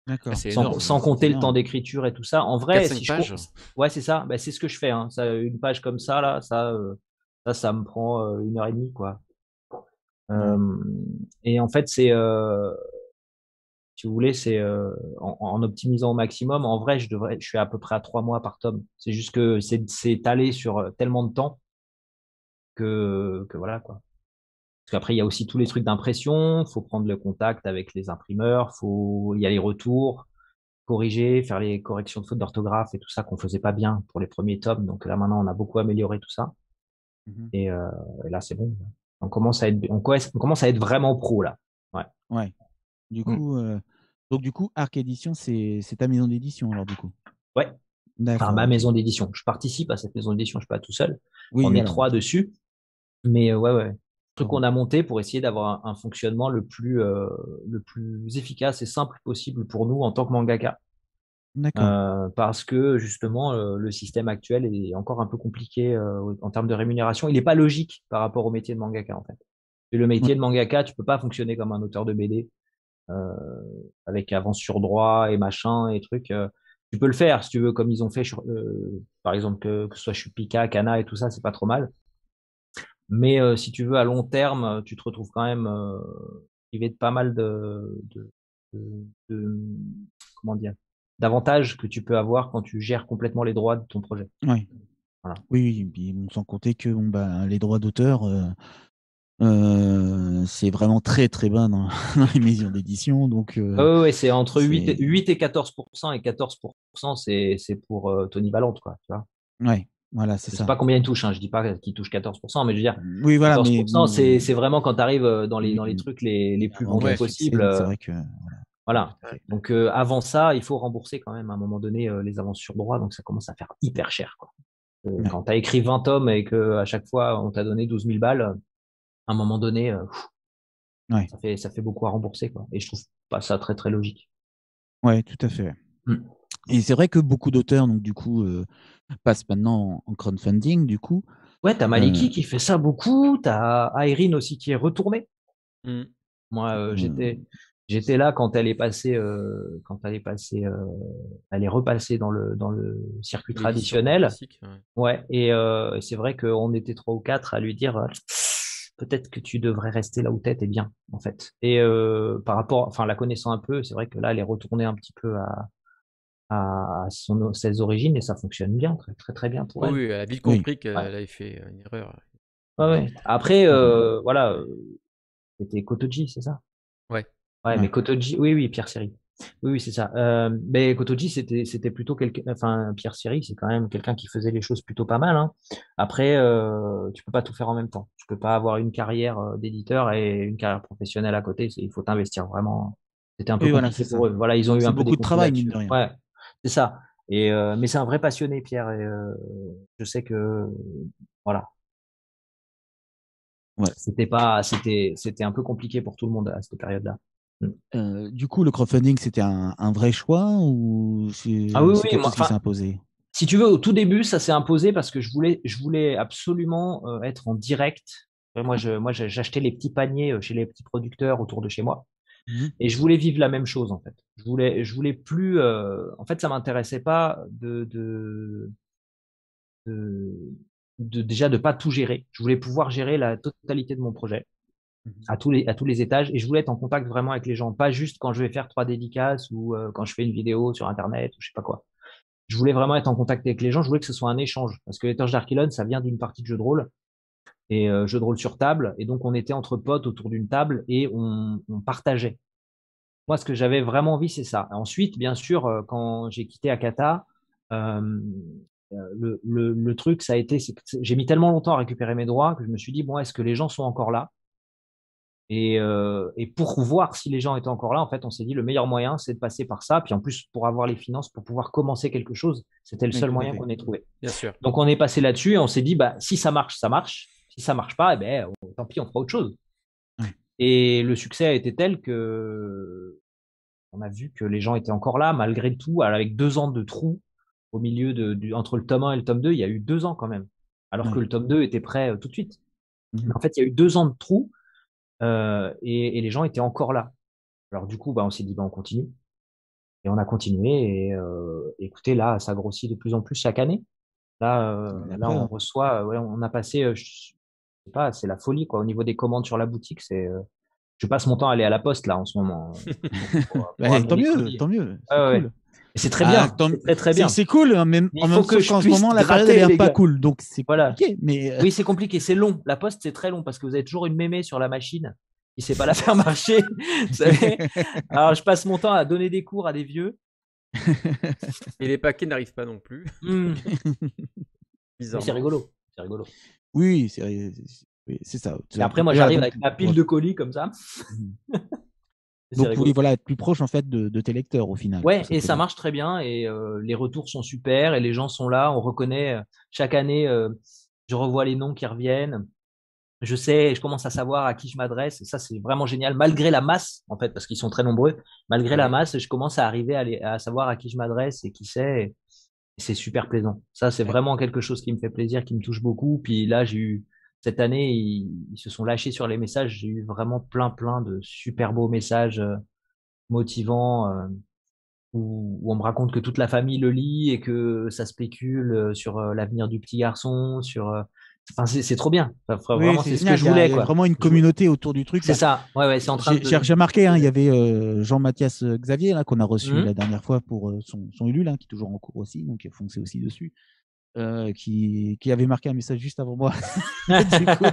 D'accord. Sans compter le temps d'écriture et tout ça. En vrai, 4-5 pages. Ouais, c'est ça. C'est ce que je fais. Hein. Ça, une page comme ça, là, ça me prend 1h30, quoi. Et en fait, c'est, si vous voulez, c'est en optimisant au maximum. En vrai, je suis à peu près à 3 mois par tome. C'est juste que c'est étalé sur tellement de temps que voilà, quoi. Parce qu'après, il y a aussi tous les trucs d'impression. Faut prendre le contact avec les imprimeurs. Il y a les retours, corriger, faire les corrections de fautes d'orthographe et tout ça qu'on faisait pas bien pour les premiers tomes. Donc là, maintenant, on a beaucoup amélioré tout ça. Et là, c'est bon. On commence à être vraiment pro là. Ouais. Du coup, Arc Édition, c'est ta maison d'édition alors du coup. Ouais. Enfin, ma maison d'édition. Je participe à cette maison d'édition. Je suis pas tout seul. On est 3 dessus. Mais ouais. Le truc qu'on a monté pour essayer d'avoir un fonctionnement le plus efficace et simple possible pour nous en tant que mangaka. Parce que justement le système actuel est encore un peu compliqué en termes de rémunération. Il n'est pas logique par rapport au métier de mangaka en fait. Et le métier de mangaka, tu peux pas fonctionner comme un auteur de BD avec avance sur droit et machin et trucs. Tu peux le faire si tu veux, comme ils ont fait par exemple que ce soit chez Pika, Kana et tout ça, c'est pas trop mal. Mais si tu veux à long terme, tu te retrouves quand même privé de pas mal comment dire, d'avantages que tu peux avoir quand tu gères complètement les droits de ton projet. Oui. Voilà. Oui, puis sans compter que les droits d'auteur, c'est vraiment très très bas dans les maisons d'édition. Donc, ouais, c'est entre 8 et 14%, et 14%, c'est pour Tony Valente, quoi. Tu vois. Ouais. Voilà, c'est ça. Je sais pas combien il touche, hein. Je dis pas qu'il touche 14%, mais je veux dire, oui, voilà, 14%, c'est vraiment quand tu arrives dans les trucs les plus vendus possibles. C'est vrai que voilà. Donc avant ça, il faut rembourser quand même à un moment donné les avances sur droit, donc ça commence à faire hyper cher, quoi. Quand tu as écrit 20 tomes et que à chaque fois on t'a donné 12 000 balles, à un moment donné, ça fait beaucoup à rembourser, quoi. Et je trouve pas ça très très logique. Ouais, tout à fait. Et c'est vrai que beaucoup d'auteurs, donc du coup, passent maintenant en crowdfunding, du coup. Ouais, t'as Maliki qui fait ça beaucoup, t'as Irene aussi qui est retournée. Moi, j'étais là quand elle est passée, elle est repassée dans le circuit traditionnel. Classique, ouais. Et c'est vrai qu'on était 3 ou 4 à lui dire peut-être que tu devrais rester là où t'es, t'es bien, en fait. Et par rapport, enfin, la connaissant un peu, c'est vrai que là, elle est retournée un petit peu à ses origines et ça fonctionne bien, très, très, très bien pour elle. Oui, elle a vite Oui. compris qu'elle Ouais. avait fait une erreur. Ouais, ouais. Après, voilà, c'était Kotoji, c'est ça? Ouais. Ouais, Ouais. mais Kotoji, oui, oui, Pierre Seri. Oui, oui, c'est ça. Mais Kotoji, c'était plutôt quelqu'un, enfin, Pierre Seri, c'est quand même quelqu'un qui faisait les choses plutôt pas mal, hein. Après, tu peux pas tout faire en même temps. Tu peux pas avoir une carrière d'éditeur et une carrière professionnelle à côté. Il faut t'investir vraiment. C'était un peu Oui, voilà, compliqué c'est pour ça. eux. Voilà, ils ont eu C'est un peu des beaucoup de conflits travail, mine là-dessus. de rien. Ouais, c'est ça. Et mais c'est un vrai passionné, Pierre. Et je sais que voilà, Ouais. c'était un peu compliqué pour tout le monde à cette période-là. Du coup, le crowdfunding, c'était un vrai choix ou c'est Ah oui, c'est oui, quelque moi, chose qui s'est enfin, imposé? si tu veux, au tout début, ça s'est imposé parce que je voulais absolument être en direct. J'achetais les petits paniers chez les petits producteurs autour de chez moi Mhm. et je voulais vivre la même chose en fait. Je voulais plus. En fait, ça m'intéressait pas de, déjà de pas tout gérer. Je voulais pouvoir gérer la totalité de mon projet à tous les étages et je voulais être en contact vraiment avec les gens, pas juste quand je vais faire 3 dédicaces ou quand je fais une vidéo sur Internet ou je sais pas quoi. Je voulais vraiment être en contact avec les gens. Je voulais que ce soit un échange parce que les Torches d'Archilon, ça vient d'une partie de jeu de rôle et jeu de rôle sur table. Et donc, on était entre potes autour d'une table et on partageait. Moi, ce que j'avais vraiment envie, c'est ça. Ensuite, bien sûr, quand j'ai quitté Akata, euh, le truc, ça a été, c'est que j'ai mis tellement longtemps à récupérer mes droits que je me suis dit, bon, est-ce que les gens sont encore là? Et pour voir si les gens étaient encore là, en fait, on s'est dit le meilleur moyen, c'est de passer par ça. Puis en plus, pour avoir les finances, pour pouvoir commencer quelque chose, c'était le Oui, seul tout à moyen fait. qu'on ait trouvé. Bien sûr. Donc on est passé là-dessus et on s'est dit, bah, si ça marche, ça marche. Si ça marche pas, eh ben, tant pis, on fera autre chose. Ouais. Et le succès a été tel que on a vu que les gens étaient encore là, malgré tout, avec 2 ans de trou au milieu entre le tome 1 et le tome 2, il y a eu 2 ans quand même. Alors que Ouais. le tome 2 était prêt tout de suite. Mhm. Mais en fait, il y a eu 2 ans de trou et les gens étaient encore là. Alors du coup, bah, on s'est dit, bah, on continue. Et on a continué. Et écoutez, là, ça grossit de plus en plus chaque année. Là, La là on preuve. reçoit, ouais, on a passé, je sais pas, c'est la folie, quoi. Au niveau des commandes sur la boutique, je passe mon temps à aller à la poste, là, en ce moment. Pour Bah, amener tant les mieux, colis. tant mieux. C'est Ouais, ouais. cool. Et c'est très Ah, bien. C'est très, très bien. c'est cool, hein, mais Mais en il même faut que temps, je qu'en ce puisse moment, la période, gratter, elle est les pas gars. cool. Donc, c'est Voilà. compliqué. Mais Oui, c'est compliqué, c'est long. La poste, c'est très long parce que vous avez toujours une mémé sur la machine qui sait pas la faire marcher. Vous savez. Alors, je passe mon temps à donner des cours à des vieux. Et les paquets n'arrivent pas non plus. Mais Bizarrement. c'est rigolo. C'est rigolo. oui, c'est ça. Et après, moi, Déjà, j'arrive donc, avec ma pile de colis comme ça. C'est donc, rigolo. oui, voilà, être plus proche en fait de tes lecteurs au final. Ouais, tout et ça simplement. marche très bien et les retours sont super et les gens sont là. On reconnaît chaque année, je revois les noms qui reviennent. Je sais, je commence à savoir à qui je m'adresse et ça, c'est vraiment génial. Malgré la masse, en fait, parce qu'ils sont très nombreux, malgré la masse, je commence à arriver à savoir à qui je m'adresse et qui c'est. Et c'est super plaisant. Ça, c'est vraiment quelque chose qui me fait plaisir, qui me touche beaucoup. Puis là, cette année, ils se sont lâchés sur les messages. J'ai eu vraiment plein de super beaux messages motivants où on me raconte que toute la famille le lit et que ça spécule sur l'avenir du petit garçon, enfin, c'est trop bien. Enfin, Oui, vraiment, c'est c'est ce génial. que je Il y voulais, a quoi. vraiment une communauté autour du truc. C'est Bah, ça. Ouais, c'est en train de. j'ai remarqué, hein, il y avait Jean-Mathias Xavier là, qu'on a reçu Mhm. la dernière fois pour son Ulule, hein, qui est toujours en cours aussi, donc il a foncé aussi dessus, qui avait marqué un message juste avant moi, du coup,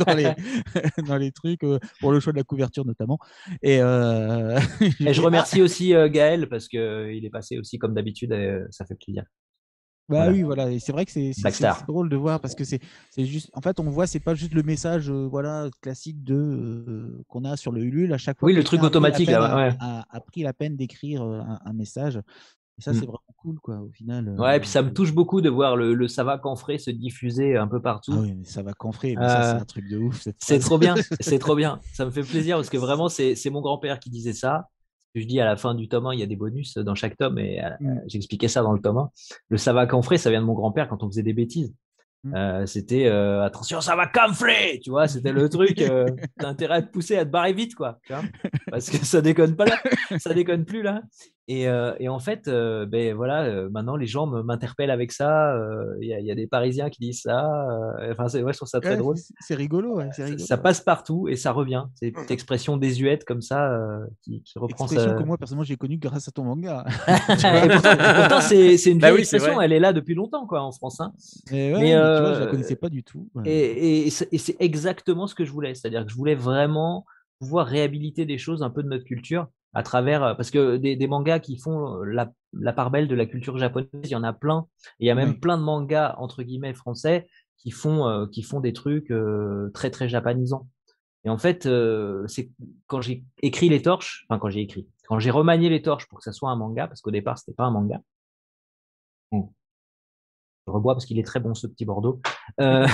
dans les trucs, pour le choix de la couverture notamment. Et Et je remercie aussi Gaël parce qu'il est passé aussi comme d'habitude et ça fait plaisir. Bah Voilà. oui, voilà. Et c'est vrai que c'est Blackstar. drôle de voir parce que c'est juste. En fait, on voit, c'est pas juste le message voilà, classique qu'on a sur le Ulule. À chaque fois, Oui, le quelqu'un truc automatique, là, ouais. a pris la peine d'écrire un message. Et ça, c'est vraiment cool, quoi, au final. Ouais, et puis ça me touche beaucoup de voir le Ça va Canfré se diffuser un peu partout. Ah oui, mais ça va Canfré, mais ça, c'est un truc de ouf. C'est trop bien, c'est trop bien. Ça me fait plaisir parce que vraiment, c'est mon grand-père qui disait ça. Je dis à la fin du tome 1, il y a des bonus dans chaque tome et j'expliquais ça dans le tome 1. Le ça va Canfré, ça vient de mon grand-père quand on faisait des bêtises. C'était attention, ça va Canfré, tu vois, c'était le truc. T'as intérêt à te pousser, à te barrer vite, quoi. Tu vois, parce que ça déconne pas là, ça déconne plus là. Et en fait, ben voilà, maintenant les gens m'interpellent avec ça. Il y a des Parisiens qui disent ça. Enfin, ouais, je trouve ça très Ouais, drôle. c'est rigolo, ouais, c'est Ça, rigolo. ça passe partout et ça revient. C'est une petite expression désuète comme ça qui reprend Expression ça. que moi, personnellement, j'ai connue grâce à ton manga. Et pourtant, c'est une Bah vieille oui, c'est expression. vrai. Elle est là depuis longtemps, quoi, en France. Hein. Mais ouais, Mais, mais tu vois, je la connaissais pas du tout. Et c'est exactement ce que je voulais. C'est-à-dire que je voulais vraiment pouvoir réhabiliter des choses un peu de notre culture à travers. Parce que des mangas qui font la part belle de la culture japonaise, il y en a plein. Et il y a même Ouais. plein de mangas, entre guillemets, français qui font des trucs très, très japonisants. Et en fait, c'est quand j'ai écrit Les Torches, enfin, quand j'ai remanié Les Torches pour que ça soit un manga, parce qu'au départ, c'était pas un manga. Bon, je rebois parce qu'il est très bon ce petit Bordeaux. C'est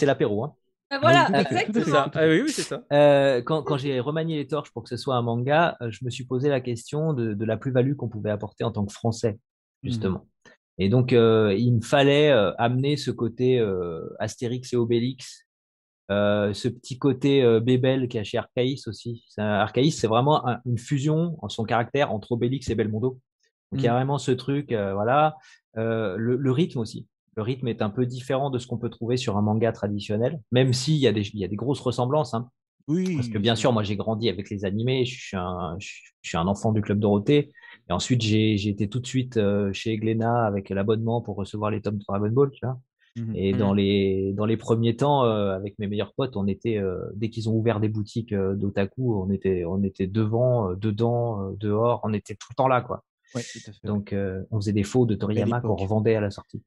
l'apéro, hein. Ah, voilà, Oui, tout à fait, tout à fait, C'est exactement. ça. Ah oui, oui, c'est ça. Quand j'ai remanié Les Torches pour que ce soit un manga, je me suis posé la question de la plus-value qu'on pouvait apporter en tant que Français, justement. Et donc, il me fallait amener ce côté Astérix et Obélix, ce petit côté Bébel qu'il y a chez Arcaïs aussi. Arcaïs, c'est vraiment une fusion en son caractère entre Obélix et Belmondo. Donc, il y a vraiment ce truc, voilà. Le rythme aussi. Le rythme est un peu différent de ce qu'on peut trouver sur un manga traditionnel, même s'il y a des grosses ressemblances. Hein. Oui. Parce que bien sûr, moi j'ai grandi avec les animés, je suis un enfant du Club Dorothée. Et ensuite, j'ai été tout de suite chez Glénat avec l'abonnement pour recevoir les tomes de Dragon Ball, tu vois. Et dans les premiers temps, avec mes meilleurs potes, on était, dès qu'ils ont ouvert des boutiques d'otaku, on était devant, dedans, dehors, on était tout le temps là, quoi. Ouais, tout à fait. Donc, on faisait des faux de Toriyama qu'on revendait à la sortie.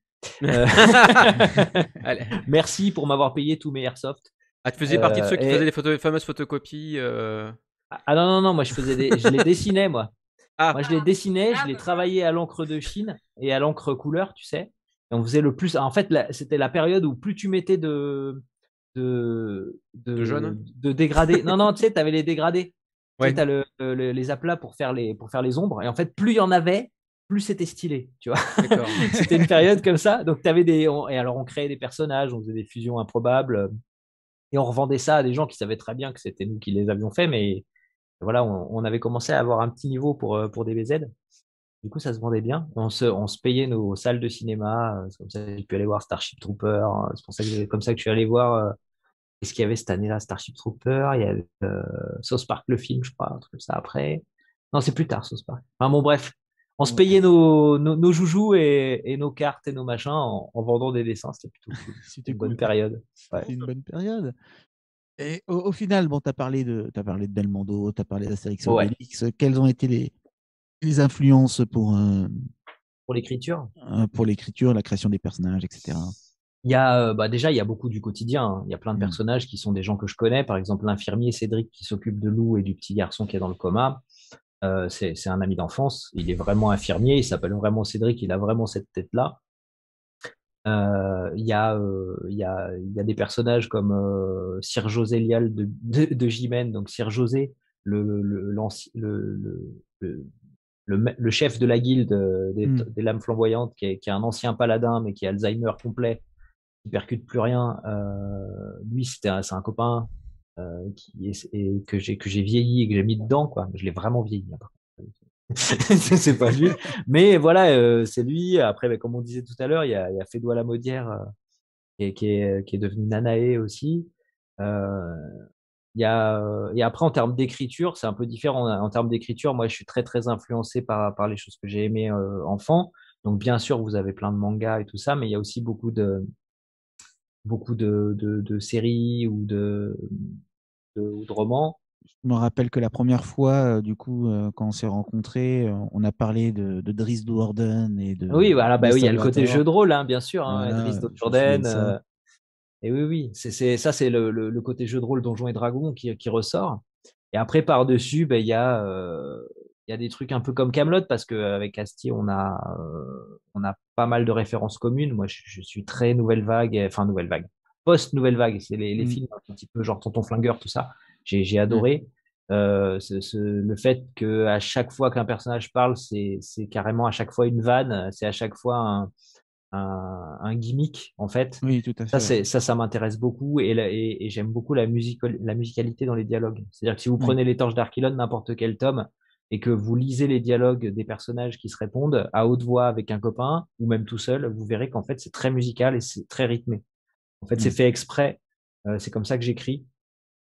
Merci pour m'avoir payé tous mes airsoft. Ah, tu faisais partie de ceux qui faisaient les fameuses photocopies Ah non, moi je les dessinais, moi. Ah. Moi je les dessinais, je les travaillais à l'encre de Chine et à l'encre couleur, tu sais. Et on faisait le plus. En fait, c'était la période où plus tu mettais de jaune dégradés. Non, tu sais, tu avais les dégradés. Ouais. Tu sais, tu as les aplats pour faire les ombres. Et en fait, plus il y en avait, plus c'était stylé, tu vois. C'était une période comme ça. Donc, et alors, on créait des personnages, on faisait des fusions improbables. Et on revendait ça à des gens qui savaient très bien que c'était nous qui les avions fait. Mais voilà, on avait commencé à avoir un petit niveau pour DBZ. Du coup, ça se vendait bien. On se payait nos salles de cinéma. C'est comme ça que j'ai pu aller voir Starship Trooper. C'est comme ça que je suis allé voir. Qu'est-ce qu'il y avait cette année-là? Starship Trooper. Il y avait South Park, le film, je crois, un truc comme ça après. Non, c'est plus tard, South Park. Enfin bon, bref. On se payait nos joujoux et nos cartes et nos machins en vendant des dessins. C'était plutôt cool. C'était une bonne période. Ouais. C'était une bonne période. Et au final, bon, tu as parlé de Belmondo, tu as parlé d'Astérix et Obélix. Quelles ont été les influences pour l'écriture, la création des personnages, etc. Il y a déjà il y a beaucoup du quotidien. Hein. Il y a plein de personnages qui sont des gens que je connais. Par exemple, l'infirmier Cédric qui s'occupe de Lou et du petit garçon qui est dans le coma. C'est un ami d'enfance. Il est vraiment infirmier. Il s'appelle vraiment Cédric. Il a vraiment cette tête-là. Il y a des personnages comme Sir José Lial de Jimène. Donc Sir José, le chef de la guilde des lames flamboyantes, qui est un ancien paladin, mais qui a Alzheimer complet, qui percute plus rien. Lui, c'est un copain que j'ai vieilli et que j'ai mis dedans, quoi. Je l'ai vraiment vieilli. C'est pas lui. Mais voilà, c'est lui. Après, comme on disait tout à l'heure, il y a Fédois Lamodière qui est devenu Nanae aussi. Et après, en termes d'écriture, c'est un peu différent. En termes d'écriture, moi, je suis très, très influencé par les choses que j'ai aimées enfant. Donc, bien sûr, vous avez plein de mangas et tout ça, mais il y a aussi beaucoup de séries ou de romans. Je me rappelle que la première fois, du coup, quand on s'est rencontrés, on a parlé de Dries Do'Urden et de. Oui, voilà, il y a le côté jeu de rôle, hein, bien sûr. Hein, voilà, Dries Do'Urden. Et oui, c'est le côté jeu de rôle Donjons et Dragons qui ressort. Et après, par-dessus, il y a des trucs un peu comme Camelot, parce qu'avec Astier, on a pas mal de références communes. Moi, je suis très nouvelle vague, post-nouvelle vague. C'est les films un petit peu genre Tonton Flingueur, tout ça. J'ai adoré. Le fait qu'à chaque fois qu'un personnage parle, c'est carrément à chaque fois une vanne, c'est à chaque fois un gimmick en fait. Oui, tout à fait. Ça m'intéresse beaucoup et j'aime beaucoup la musicalité dans les dialogues. C'est-à-dire que si vous Oui. prenez Les Torches d'Archilon, n'importe quel tome, et que vous lisez les dialogues des personnages qui se répondent à haute voix avec un copain ou même tout seul, vous verrez qu'en fait c'est très musical et c'est très rythmé. En fait, c'est fait exprès. C'est comme ça que j'écris.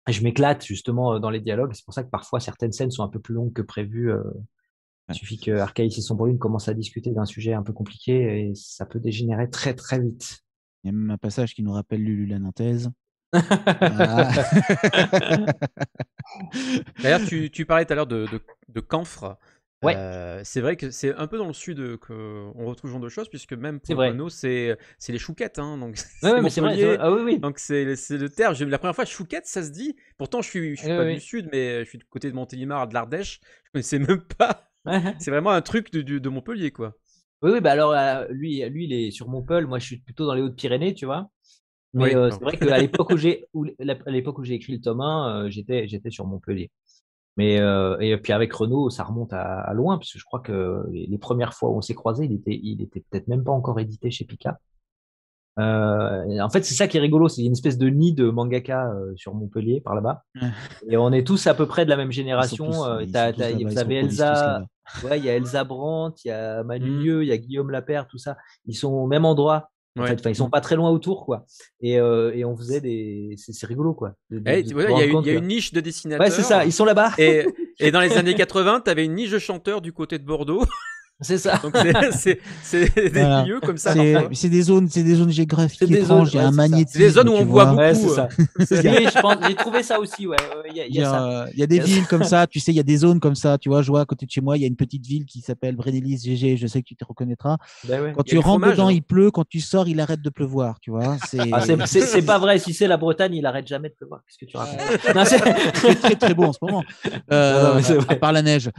Et je m'éclate justement dans les dialogues. C'est pour ça que parfois certaines scènes sont un peu plus longues que prévu. Il suffit que Arcaïs et son brune commencent à discuter d'un sujet un peu compliqué et ça peut dégénérer très très vite. Il y a même un passage qui nous rappelle Lulu la Nantaise. D'ailleurs, tu parlais tout à l'heure de camphre. Ouais. C'est vrai que c'est un peu dans le sud qu'on retrouve ce genre de choses, puisque même C'est pour vrai. Renault, c'est les chouquettes. Hein, donc Ouais, mais c'est vrai. Montpellier. Ah oui, oui. Donc c'est le terme. La première fois, chouquette, ça se dit. Pourtant, je suis pas du sud, mais je suis du côté de Montélimar, de l'Ardèche. Je connaissais même pas. C'est vraiment un truc de Montpellier, quoi. Oui, bah alors lui, il est sur Montpellier. Moi, je suis plutôt dans les Hautes-Pyrénées, tu vois. Mais Oui, c'est vrai qu'à l'époque où j'ai écrit le tome 1, j'étais sur Montpellier. Mais et puis avec Renaud, ça remonte à loin, parce que je crois que les premières fois où on s'est croisés, il était peut-être même pas encore édité chez Pika. En fait, c'est ça qui est rigolo, c'est une espèce de nid de mangaka sur Montpellier par là-bas. Et on est tous à peu près de la même génération. Vous avez Elsa, ouais, il y a Elsa Brandt, il y a Manu Lieu, il y a Guillaume Lapère, tout ça. Ils sont au même endroit. En fait, ils sont pas très loin autour, quoi. Et on faisait c'est rigolo, quoi. Il y a une niche de dessinateurs. Ouais, c'est ça. Ils sont là-bas. Et dans les années 80, tu avais une niche de chanteurs du côté de Bordeaux. C'est ça. Donc c'est des lieux comme ça. C'est des zones géographiques étranges. Il y a un magnétisme. C'est des zones où on voit beaucoup. Ouais, c'est ça. J'ai trouvé ça aussi. Ouais. Il y a des villes comme ça. Tu sais, il y a des zones comme ça. Tu vois, je vois à côté de chez moi, il y a une petite ville qui s'appelle Brénélis GG. Je sais que tu te reconnaîtras. Ben ouais. Quand tu rentres dedans, il pleut. Quand tu sors, il arrête de pleuvoir. Tu vois. C'est pas vrai. Si c'est la Bretagne, il arrête jamais de pleuvoir. Qu'est-ce que tu racontes? C'est très très beau en ce moment. À part la neige.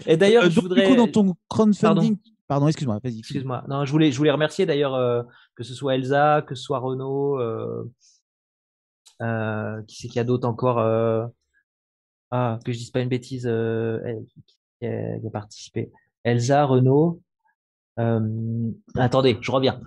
Et d'ailleurs, je voudrais. Du coup, dans ton crowdfunding. Pardon, excuse-moi, vas-y. Excuse-moi. Non, je voulais remercier d'ailleurs que ce soit Elsa, que ce soit Renaud, qui c'est qu'il y a d'autres encore. Que je dise pas une bêtise, qui a participé. Elsa, Renaud. Attendez, je reviens.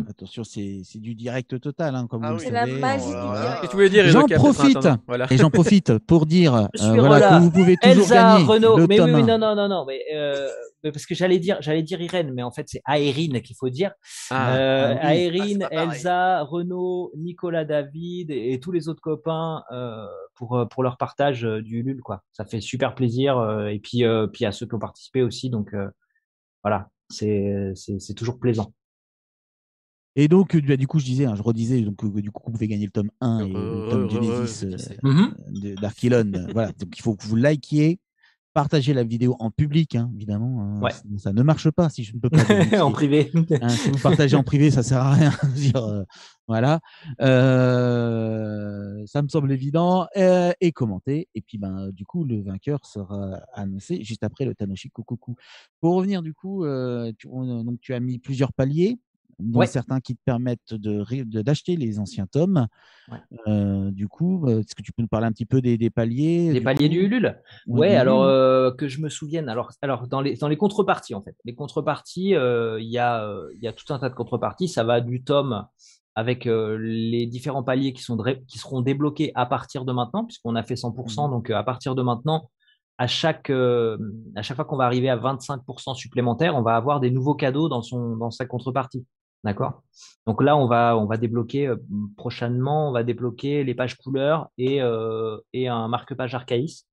Attention, c'est du direct total, hein, comme vous le savez. C'est la magie du direct. Qu'est-ce que tu voulais dire, J'en profite, voilà. et j'en profite pour dire que vous pouvez toujours Elsa, gagner Renaud, le mais tome oui, 1. non, mais parce que j'allais dire Irène, mais en fait c'est Aérine qu'il faut dire. Aérine, Elsa, Renaud, Nicolas David et tous les autres copains pour leur partage du Ulule, quoi. Ça fait super plaisir et puis à ceux qui ont participé aussi, donc voilà, c'est toujours plaisant. Et donc, du coup, je redisais, donc, du coup, vous pouvez gagner le tome 1 et le tome Genesis d'Archilon. Voilà, donc il faut que vous likiez, partagez la vidéo en public, hein, évidemment. Ouais. Ça ne marche pas si je ne peux pas. En privé. Si vous partagez en privé, ça ne sert à rien. Voilà. Ça me semble évident. Et commenter. Et puis, du coup, le vainqueur sera annoncé juste après le Tanoshi Kokoku. Pour revenir, du coup, donc, tu as mis plusieurs paliers, dont certains qui te permettent d'acheter les anciens tomes. Ouais. Du coup, est-ce que tu peux nous parler un petit peu des paliers? Des paliers du Ulule? Ouais, alors que je me souvienne. Alors dans les contreparties, en fait. Les contreparties, il y a tout un tas de contreparties. Ça va du tome avec les différents paliers qui seront débloqués à partir de maintenant, puisqu'on a fait 100%. Donc à partir de maintenant, à chaque fois qu'on va arriver à 25% supplémentaire, on va avoir des nouveaux cadeaux dans sa contrepartie. D'accord. Donc là, on va débloquer prochainement, on va débloquer les pages couleurs et un marque-page Arcaïs.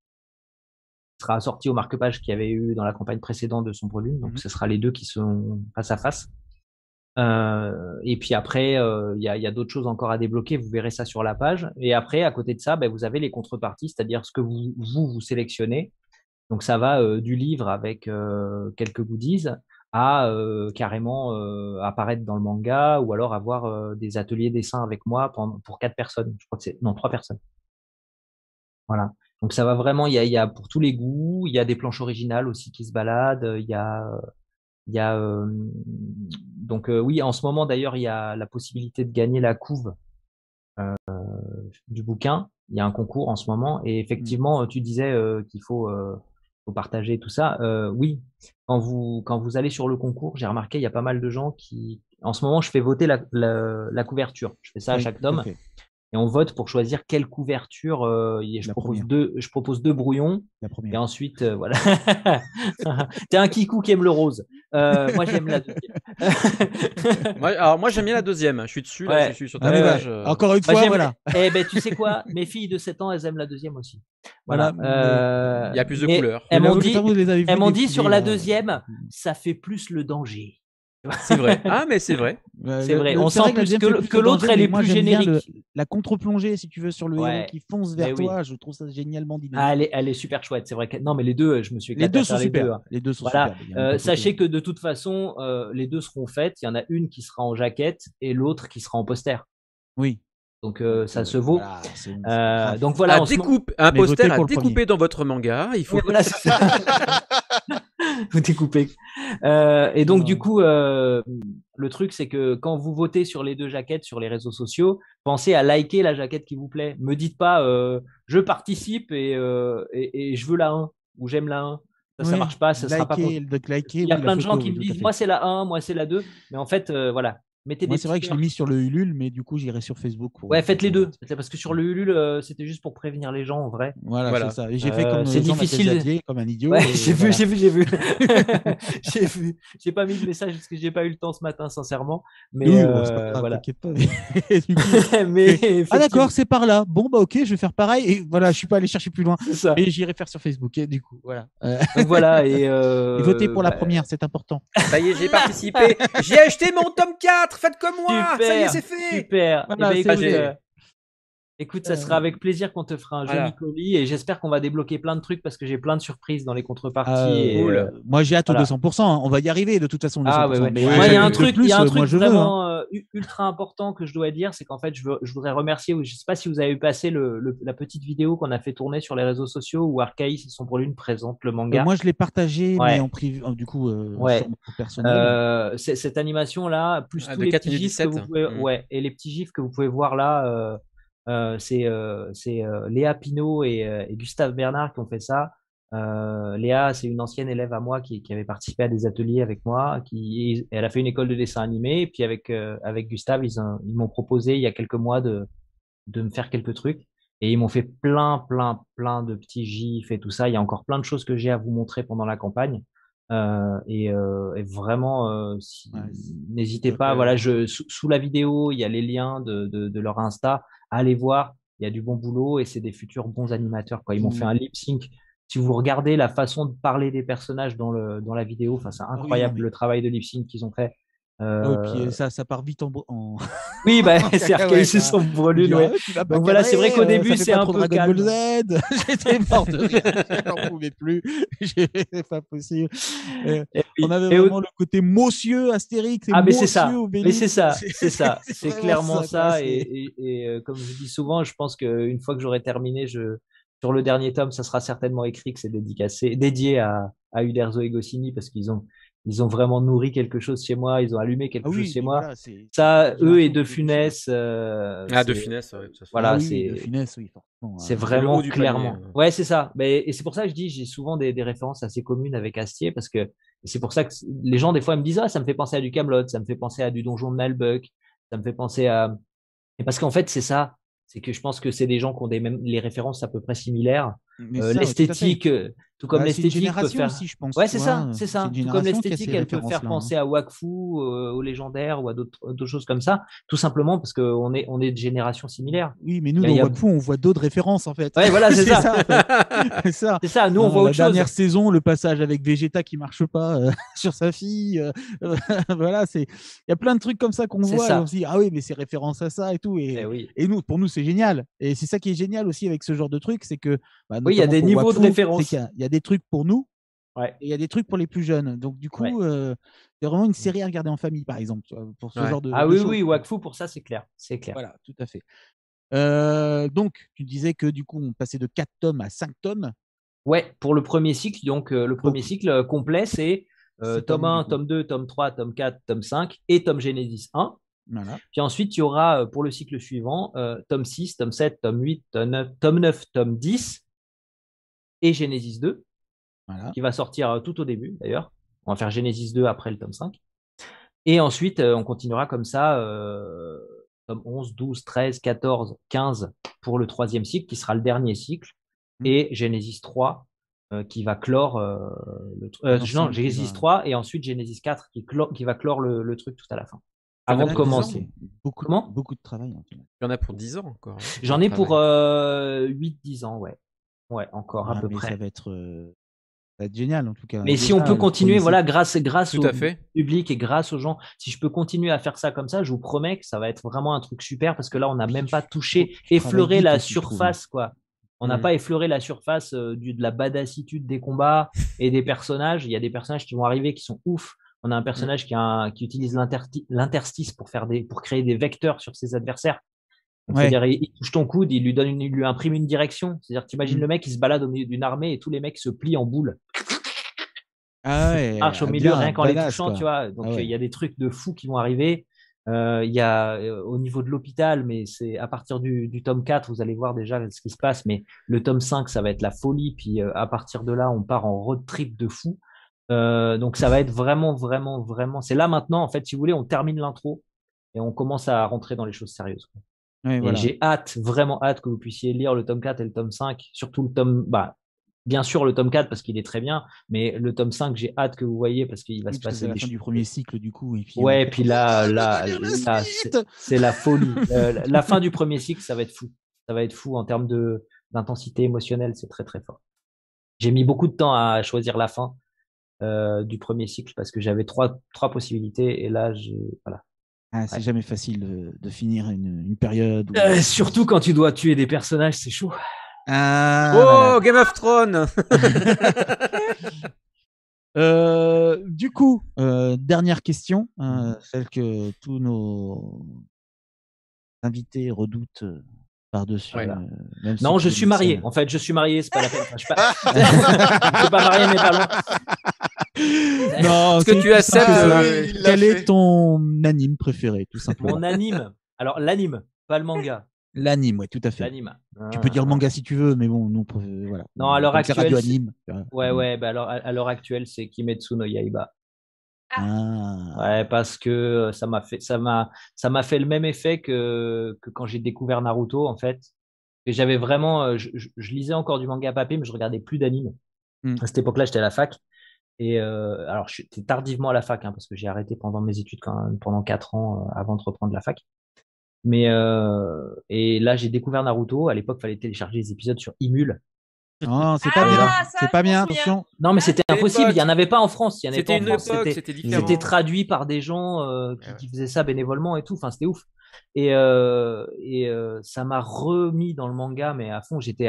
Il sera assorti au marque-page qu'il y avait eu dans la campagne précédente de son volume. Donc ce sera les deux qui sont face à face. Et puis après, il y a d'autres choses encore à débloquer. Vous verrez ça sur la page. Et après, à côté de ça, vous avez les contreparties, c'est-à-dire ce que vous sélectionnez. Donc ça va du livre avec quelques goodies à carrément apparaître dans le manga ou alors avoir des ateliers dessin avec moi pour 4 personnes. Je crois que 3 personnes. Voilà. Donc ça va vraiment, il y a pour tous les goûts, il y a des planches originales aussi qui se baladent, donc oui, en ce moment d'ailleurs, il y a la possibilité de gagner la couve du bouquin. Il y a un concours en ce moment et effectivement, tu disais qu'il faut faut partager tout ça. Oui, quand vous allez sur le concours, j'ai remarqué, il y a pas mal de gens qui, en ce moment, je fais voter la couverture. Je fais ça à Oui, chaque tout à tome. fait. Et on vote pour choisir quelle couverture. Je propose deux brouillons. La Et première. ensuite, voilà. T'es un kikou qui aime le rose. Moi, j'aime la deuxième. Moi, j'aime bien la deuxième. Je suis dessus, là, Ouais. je suis sur Ah, ta mais page. encore une Bah, fois, j'aime- voilà. Eh ben, tu sais quoi? Mes filles de 7 ans, elles aiment la deuxième aussi. Voilà. Il y a plus de mais couleurs. Elles m'ont J'avoue que dit, vous les avez vus elles m'ont dit défiler, sur la là. deuxième, ça fait plus le danger. C'est vrai. Ah, mais c'est vrai. C'est vrai. On c'est vrai sent que la plus deuxième fait que le l'autre, danger, elle mais est moi, plus j'aime bien générique. la contre-plongée, si tu veux, sur le héros Ouais. qui fonce Mais vers oui. toi. Je trouve ça génialement dynamique. Ah, elle est super chouette. C'est vrai que non, mais les deux, je me suis Les éclaté à deux faire sont les deux. super. Hein. Les deux sont Voilà. super. Il y a un côté- Sachez que de toute façon, les deux seront faites. Il y en a une qui sera en jaquette et l'autre qui sera en poster. Oui. Donc ça se vaut. Voilà, c'est grave. Donc voilà, Un Mais poster votez à pour le découper premier. dans votre manga. Il faut. Ouais, voilà, c'est ça. Découpé. Et donc, du coup, le truc, c'est que quand vous votez sur les deux jaquettes sur les réseaux sociaux, pensez à liker la jaquette qui vous plaît. Me dites pas je participe et je veux la 1 ou j'aime la 1. Ça Oui, marche pas, ça sera pas liker, Il y a oui, plein la de gens photo, qui oui, me tout à disent fait. moi c'est la 1, moi c'est la 2. Mais en fait, voilà. Mettez Moi, des c'est vrai que je l'ai petits mis sur le Ulule, mais du coup, j'irai sur Facebook. Ouais, faites les deux. Parce que sur le Ulule, c'était juste pour prévenir les gens en vrai. Voilà, Voilà. c'est ça. Et j'ai fait comme c'est Jean-Baptiste difficile. Zapier, comme un idiot. Ouais, et j'ai voilà. vu. J'ai vu. J'ai pas mis de message parce que j'ai pas eu le temps ce matin, sincèrement. Mais Oui, bon, c'est pas grave, voilà. t'inquiète pas. Du coup, Mais ah d'accord, c'est par là. Bon bah ok, je vais faire pareil. Et voilà, je suis pas allé chercher plus loin. C'est ça. Et j'irai faire sur Facebook. Et du coup, voilà. Donc voilà. Et votez pour la première, c'est important. Ça y est, j'ai participé. J'ai acheté mon tome 4. Faites comme moi. Super, Ça y est, c'est fait. Super. Voilà, Eh ben, c'est écoute, ça sera avec plaisir qu'on te fera un joli Voilà. colis et j'espère qu'on va débloquer plein de trucs parce que j'ai plein de surprises dans les contreparties. Cool. Moi j'ai hâte voilà. au 200%. Hein. On va y arriver de toute façon. 200%. Ah ouais, ouais. Mais Moi, il y a un chapitre de truc, plus, il y a un moi truc je veux. Hein. vraiment ultra important que je dois dire, c'est qu'en fait, je voudrais remercier. Je sais pas si vous avez passé la petite vidéo qu'on a fait tourner sur les réseaux sociaux où Arcaïs et son pour l'une présente le manga. Moi je l'ai partagé, Ouais. mais en privé, du coup, Ouais. sur mon compte personnel. Cette animation là, plus tous de les 4 petits minutes gifs que 17. vous pouvez, ouais, et les petits gifs que vous pouvez voir là, c'est Léa Pinault et Gustave Bernard qui ont fait ça. Léa, c'est une ancienne élève à moi qui avait participé à des ateliers avec moi. Elle a fait une école de dessin animé. Et puis avec Gustave, ils m'ont proposé il y a quelques mois de me faire quelques trucs. Et ils m'ont fait plein de petits gifs et tout ça. Il y a encore plein de choses que j'ai à vous montrer pendant la campagne. Et vraiment, n'hésitez pas. Voilà, sous la vidéo, il y a les liens de leur Insta. Allez voir, il y a du bon boulot et c'est des futurs bons animateurs. Quoi. Ils m'ont fait un lip sync. Si vous regardez la façon de parler des personnages dans la vidéo, enfin, c'est incroyable le travail de lip sync qu'ils ont fait. Et puis ça part vite en... Oui, bah, c'est Arcaïs, c'est son brûlure. Ouais. Donc voilà, c'est vrai qu'au début, c'est un peu Dragon calme. Ball Z. J'étais mort de rire. Je n'en pouvais plus. C'est pas possible. On avait vraiment le côté monsieur Astérix. Ah, mais c'est ça. Mais c'est ça. C'est ça. C'est clairement ça. Et comme je dis souvent, je pense qu'une fois que j'aurai terminé, sur le dernier tome, ça sera certainement écrit que c'est dédié à Uderzo et Goscinny parce qu'ils ont vraiment nourri quelque chose chez moi, ils ont allumé quelque chose chez moi. Voilà, ça, eux et De Funès. De Funès, ouais, voilà, De Funès, oui, forcément. C'est vraiment clairement. Ouais, c'est ça. Et c'est pour ça que je dis, j'ai souvent des références assez communes avec Astier parce que c'est pour ça que les gens, des fois, me disent, ah, ça me fait penser à du Kaamelott, ça me fait penser à du Donjon de Nalbuck, ça me fait penser à. Et parce qu'en fait, c'est ça. C'est que je pense que c'est des gens qui ont les références à peu près similaires. L'esthétique, tout comme l'esthétique peut faire. Aussi, je pense, ouais, c'est ça, c'est ça. Tout comme l'esthétique, elle peut faire hein. penser à Wakfu, au légendaire ou à d'autres choses comme ça. Tout simplement parce qu'on est de générations similaires. Oui, mais nous, dans Wakfu, on voit d'autres références en fait. Ouais, voilà, c'est ça. C'est ça. C'est ça. Nous, on voit autre chose. La dernière saison, le passage avec Vegeta qui marche pas sur sa fille. Voilà, il y a plein de trucs comme ça qu'on voit. Et on se dit, ah oui, mais c'est référence à ça et tout. Et nous, pour nous, c'est génial. Et c'est ça qui est génial aussi avec ce genre de truc, c'est que. Oui, il y a des niveaux de référence. Il y a des trucs pour nous. Ouais. Et il y a des trucs pour les plus jeunes. Donc, du coup, c'est vraiment une série à regarder en famille, par exemple, pour ce genre de. Ah de oui, choses. oui, Wakfu, pour ça, c'est clair. C'est clair. Voilà, tout à fait. Donc, tu disais que du coup, on passait de 4 tomes à 5 tomes. Ouais, pour le premier cycle. Donc, le premier cycle complet, c'est tome 1, tome 2, tome 3, tome 4, tome 5 et tome Genesis 1. Voilà. Puis ensuite, il y aura pour le cycle suivant tome 6, tome 7, tome 8, tome 9, tome 10 et Genesis 2. Voilà. qui va sortir tout au début, d'ailleurs. On va faire Genesis 2 après le tome 5. Et ensuite, on continuera comme ça, tome 11, 12, 13, 14, 15 pour le 3e cycle, qui sera le dernier cycle, et Genesis 3, qui va clore non, Genesis 3, et ensuite Genesis 4, qui va clore le truc tout à la fin. Avant de commencer. Beaucoup de travail. En fait. Il y en a pour 10 ans encore. J'en ai pour 8-10 ans, ouais. Ouais, encore à peu près. Ça va être génial en tout cas. Mais si on peut continuer, voilà, grâce Tout au à fait. public et grâce aux gens, si je peux continuer à faire ça comme ça, je vous promets que ça va être vraiment un truc super parce que là, on n'a même pas touché, effleuré la surface, quoi. On n'a pas effleuré la surface de la badassitude des combats et des personnages. Il y a des personnages qui vont arriver qui sont ouf. On a un personnage qui utilise l'interstice pour créer des vecteurs sur ses adversaires. C'est-à-dire, il touche ton coude, il lui imprime une direction. C'est-à-dire, t'imagines le mec, il se balade au milieu d'une armée et tous les mecs se plient en boule. Ah ouais. Marche au milieu, rien qu'en les touchant, tu vois. Donc, il y a des trucs de fous qui vont arriver. Il y a au niveau de l'hôpital, mais c'est à partir du tome 4, vous allez voir déjà ce qui se passe. Mais le tome 5, ça va être la folie. Puis à partir de là, on part en road trip de fou. Donc, ça va être vraiment, vraiment, vraiment. C'est là maintenant, en fait, si vous voulez, on termine l'intro et on commence à rentrer dans les choses sérieuses. Ouais, voilà. J'ai vraiment hâte que vous puissiez lire le tome 4 et le tome 5, surtout le tome, bien sûr le tome 4 parce qu'il est très bien, mais le tome 5, j'ai hâte que vous voyez parce qu'il va se passer la fin du premier cycle du coup. Et puis, puis là c'est la folie. La fin du premier cycle, ça va être fou. Ça va être fou en termes d'intensité émotionnelle, c'est très très fort. J'ai mis beaucoup de temps à choisir la fin du premier cycle parce que j'avais trois possibilités et là, voilà. C'est jamais facile de finir une période. Surtout quand tu dois tuer des personnages, c'est chaud. Voilà. Game of Thrones. Du coup, dernière question, celle que tous nos invités redoutent par-dessus. Non, je suis marié. En fait, je suis marié, c'est pas la peine. Je suis pas marié, mais pas loin. Non, est-ce que tu acceptes quel est ton anime préféré, tout simplement? Mon anime. Alors l'anime, pas le manga. L'anime, ouais, tout à fait. L'anime. Tu peux dire manga si tu veux, mais bon, nous, voilà. Non, à l'heure actuelle. Radio anime. Alors à l'heure actuelle, c'est Kimetsu no Yaiba. Ah. Ouais, parce que ça m'a fait le même effet que quand j'ai découvert Naruto, en fait. Et j'avais vraiment, je lisais encore du manga papier, mais je regardais plus d'anime. À cette époque-là, j'étais à la fac. Et alors, j'étais tardivement à la fac, parce que j'ai arrêté pendant mes études pendant 4 ans avant de reprendre la fac. Mais et là, j'ai découvert Naruto. À l'époque, il fallait télécharger les épisodes sur Emule. Non, c'est pas bien. C'est pas bien, attention. Non, mais c'était impossible. Il n'y en avait pas en France. C'était une époque, c'était différent. C'était traduit par des gens qui faisaient ça bénévolement et tout. Enfin, c'était ouf. Et ça m'a remis dans le manga, mais à fond, j'étais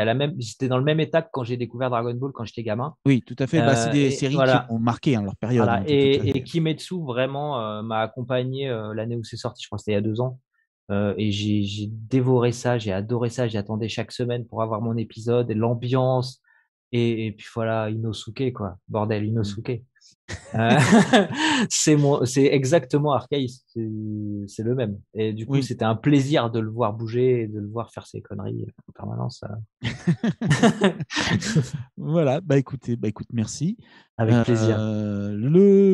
dans le même état que quand j'ai découvert Dragon Ball quand j'étais gamin. Oui, tout à fait. C'est des séries qui ont marqué leur période. Voilà. Et Kimetsu vraiment m'a accompagné l'année où c'est sorti. Je crois que c'était il y a 2 ans. Et j'ai dévoré ça, j'ai adoré ça, j'attendais chaque semaine pour avoir mon épisode et l'ambiance et puis voilà, Inosuke quoi, bordel, Inosuke. C'est exactement Arceus, c'est le même. Et du coup, c'était un plaisir de le voir bouger et de le voir faire ses conneries en permanence. Voilà, écoute, merci. Avec plaisir.